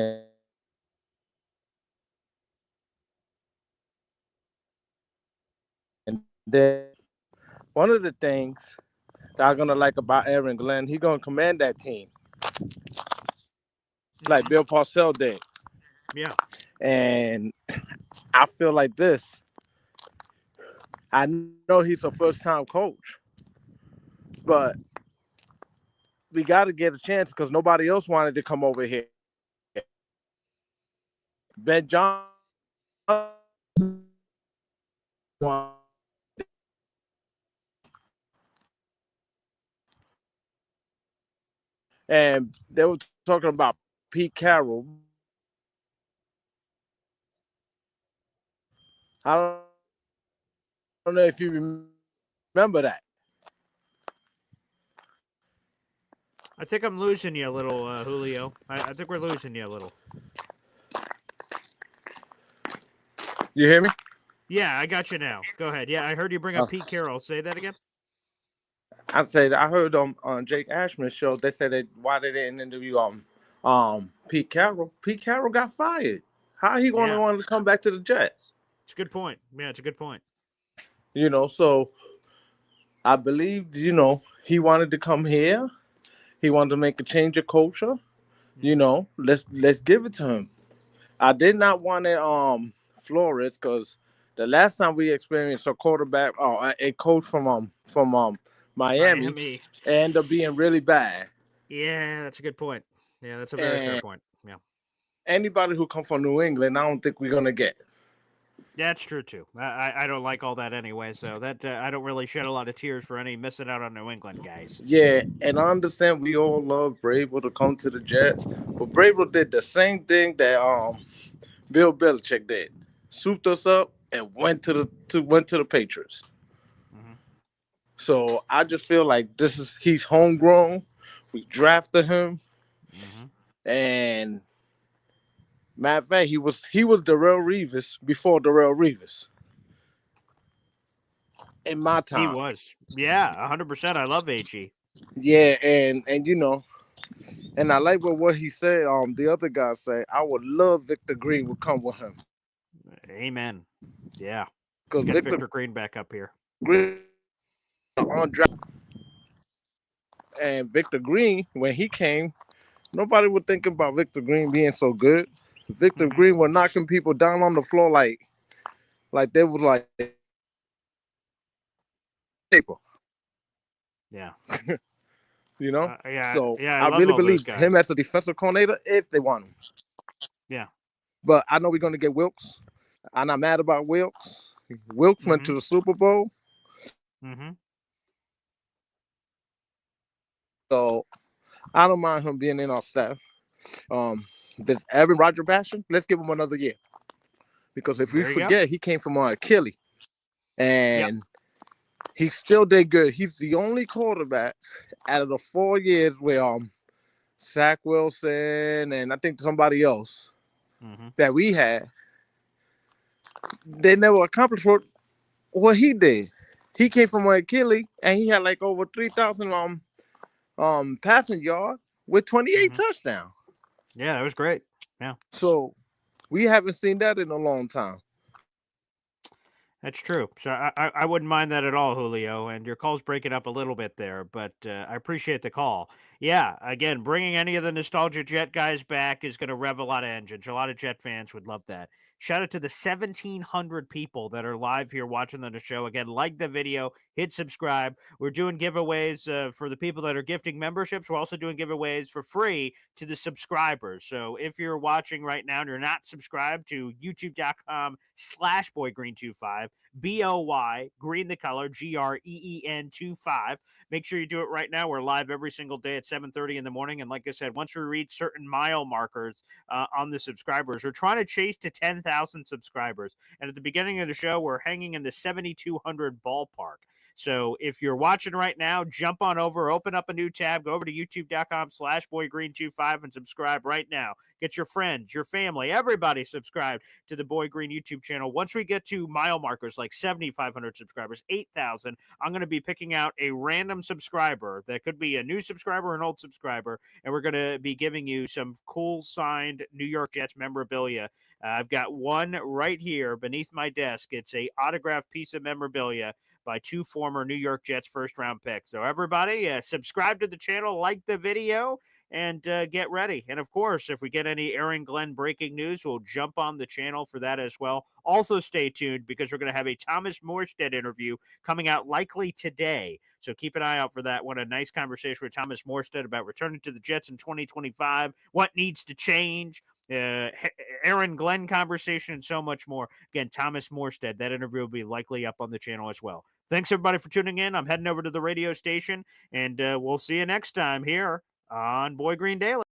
S11: and then one of the things that I'm gonna like about Aaron Glenn, he gonna command that team like Bill Parcells did.
S1: Yeah.
S11: And I feel like this. I know he's a first-time coach, but we got to get a chance because nobody else wanted to come over here. Ben Johnson and they were talking about Pete Carroll. I don't know if you remember that.
S1: I think I'm losing you a little, Julio. I think we're losing you a little.
S11: You hear me?
S1: Yeah, I got you now. Go ahead. Yeah, I heard you bring up Pete Carroll. Say that again.
S11: I heard on Jake Ashman's show they said that why they didn't interview Pete Carroll. Pete Carroll got fired. How he want to come back to the Jets?
S1: It's a good point. Yeah, it's a good point.
S11: You know, so I believe he wanted to come here. He wanted to make a change of culture. You know, let's give it to him. I did not want it Flores because the last time we experienced a quarterback a coach from Miami ended up being really bad.
S1: Yeah, that's a good point. Yeah, that's a very fair point. Yeah.
S11: Anybody who come from New England, I don't think we're gonna get.
S1: That's true too. I don't like all that anyway, so that I don't really shed a lot of tears for any missing out on New England guys.
S11: Yeah, and I understand we all love Vrabel to come to the Jets, but Vrabel did the same thing that Bill Belichick did, souped us up and went to the Patriots.
S1: Mm-hmm.
S11: So I just feel like he's homegrown. We drafted him, and matter of fact, he was Darrelle Revis before Darrelle Revis. In my time,
S1: he was. Yeah, 100%. I love AG.
S11: Yeah, and and I like what he said. The other guy said, I would love Victor Green would come with him.
S1: Amen. Yeah.
S11: Because
S1: Get Victor Green back up here.
S11: Green on draft. And Victor Green, when he came, nobody would think about Victor Green being so good. Victor Green was knocking people down on the floor like they was like paper.
S1: Yeah.
S11: Yeah. So
S1: I
S11: really believe him as a defensive coordinator if they want him.
S1: Yeah.
S11: But I know we're going to get Wilkes. I'm not mad about Wilkes. Wilkes went to the Super Bowl.
S1: Mm-hmm.
S11: So I don't mind him being in our staff. This Aaron Rodgers bashing, let's give him another year. Because if we forget, he came from Achilles. And he still did good. He's the only quarterback out of the 4 years where Zach Wilson and I think somebody else that we had, they never accomplished what he did. He came from Achilles and he had like over 3,000 passing yard with 28 touchdowns.
S1: Yeah, that was great. Yeah.
S11: So we haven't seen that in a long time.
S1: That's true. So I wouldn't mind that at all, Julio. And your call's breaking up a little bit there, but I appreciate the call. Yeah, again, bringing any of the nostalgia Jet guys back is going to rev a lot of engines. A lot of Jet fans would love that. Shout out to the 1,700 people that are live here watching the show. Again, like the video, hit subscribe. We're doing giveaways for the people that are gifting memberships. We're also doing giveaways for free to the subscribers. So if you're watching right now and you're not subscribed to youtube.com/boygreen25, BOY, green the color, GREEN 25. Make sure you do it right now. We're live every single day at 7:30 in the morning. And like I said, once we reach certain mile markers on the subscribers, we're trying to chase to 10,000 subscribers. And at the beginning of the show, we're hanging in the 7,200 ballpark. So if you're watching right now, jump on over, open up a new tab, go over to youtube.com/boygreen25 and subscribe right now. Get your friends, your family, everybody subscribe to the Boy Green YouTube channel. Once we get to mile markers like 7,500 subscribers, 8,000, I'm going to be picking out a random subscriber that could be a new subscriber or an old subscriber, and we're going to be giving you some cool signed New York Jets memorabilia. I've got one right here beneath my desk. It's a autographed piece of memorabilia by 2 former New York Jets first-round picks. So everybody, subscribe to the channel, like the video, and get ready. And, of course, if we get any Aaron Glenn breaking news, we'll jump on the channel for that as well. Also stay tuned because we're going to have a Thomas Morstead interview coming out likely today. So keep an eye out for that one. A nice conversation with Thomas Morstead about returning to the Jets in 2025, what needs to change, Aaron Glenn conversation, and so much more. Again, Thomas Morstead, that interview will be likely up on the channel as well. Thanks, everybody, for tuning in. I'm heading over to the radio station, and we'll see you next time here on Boy Green Daily.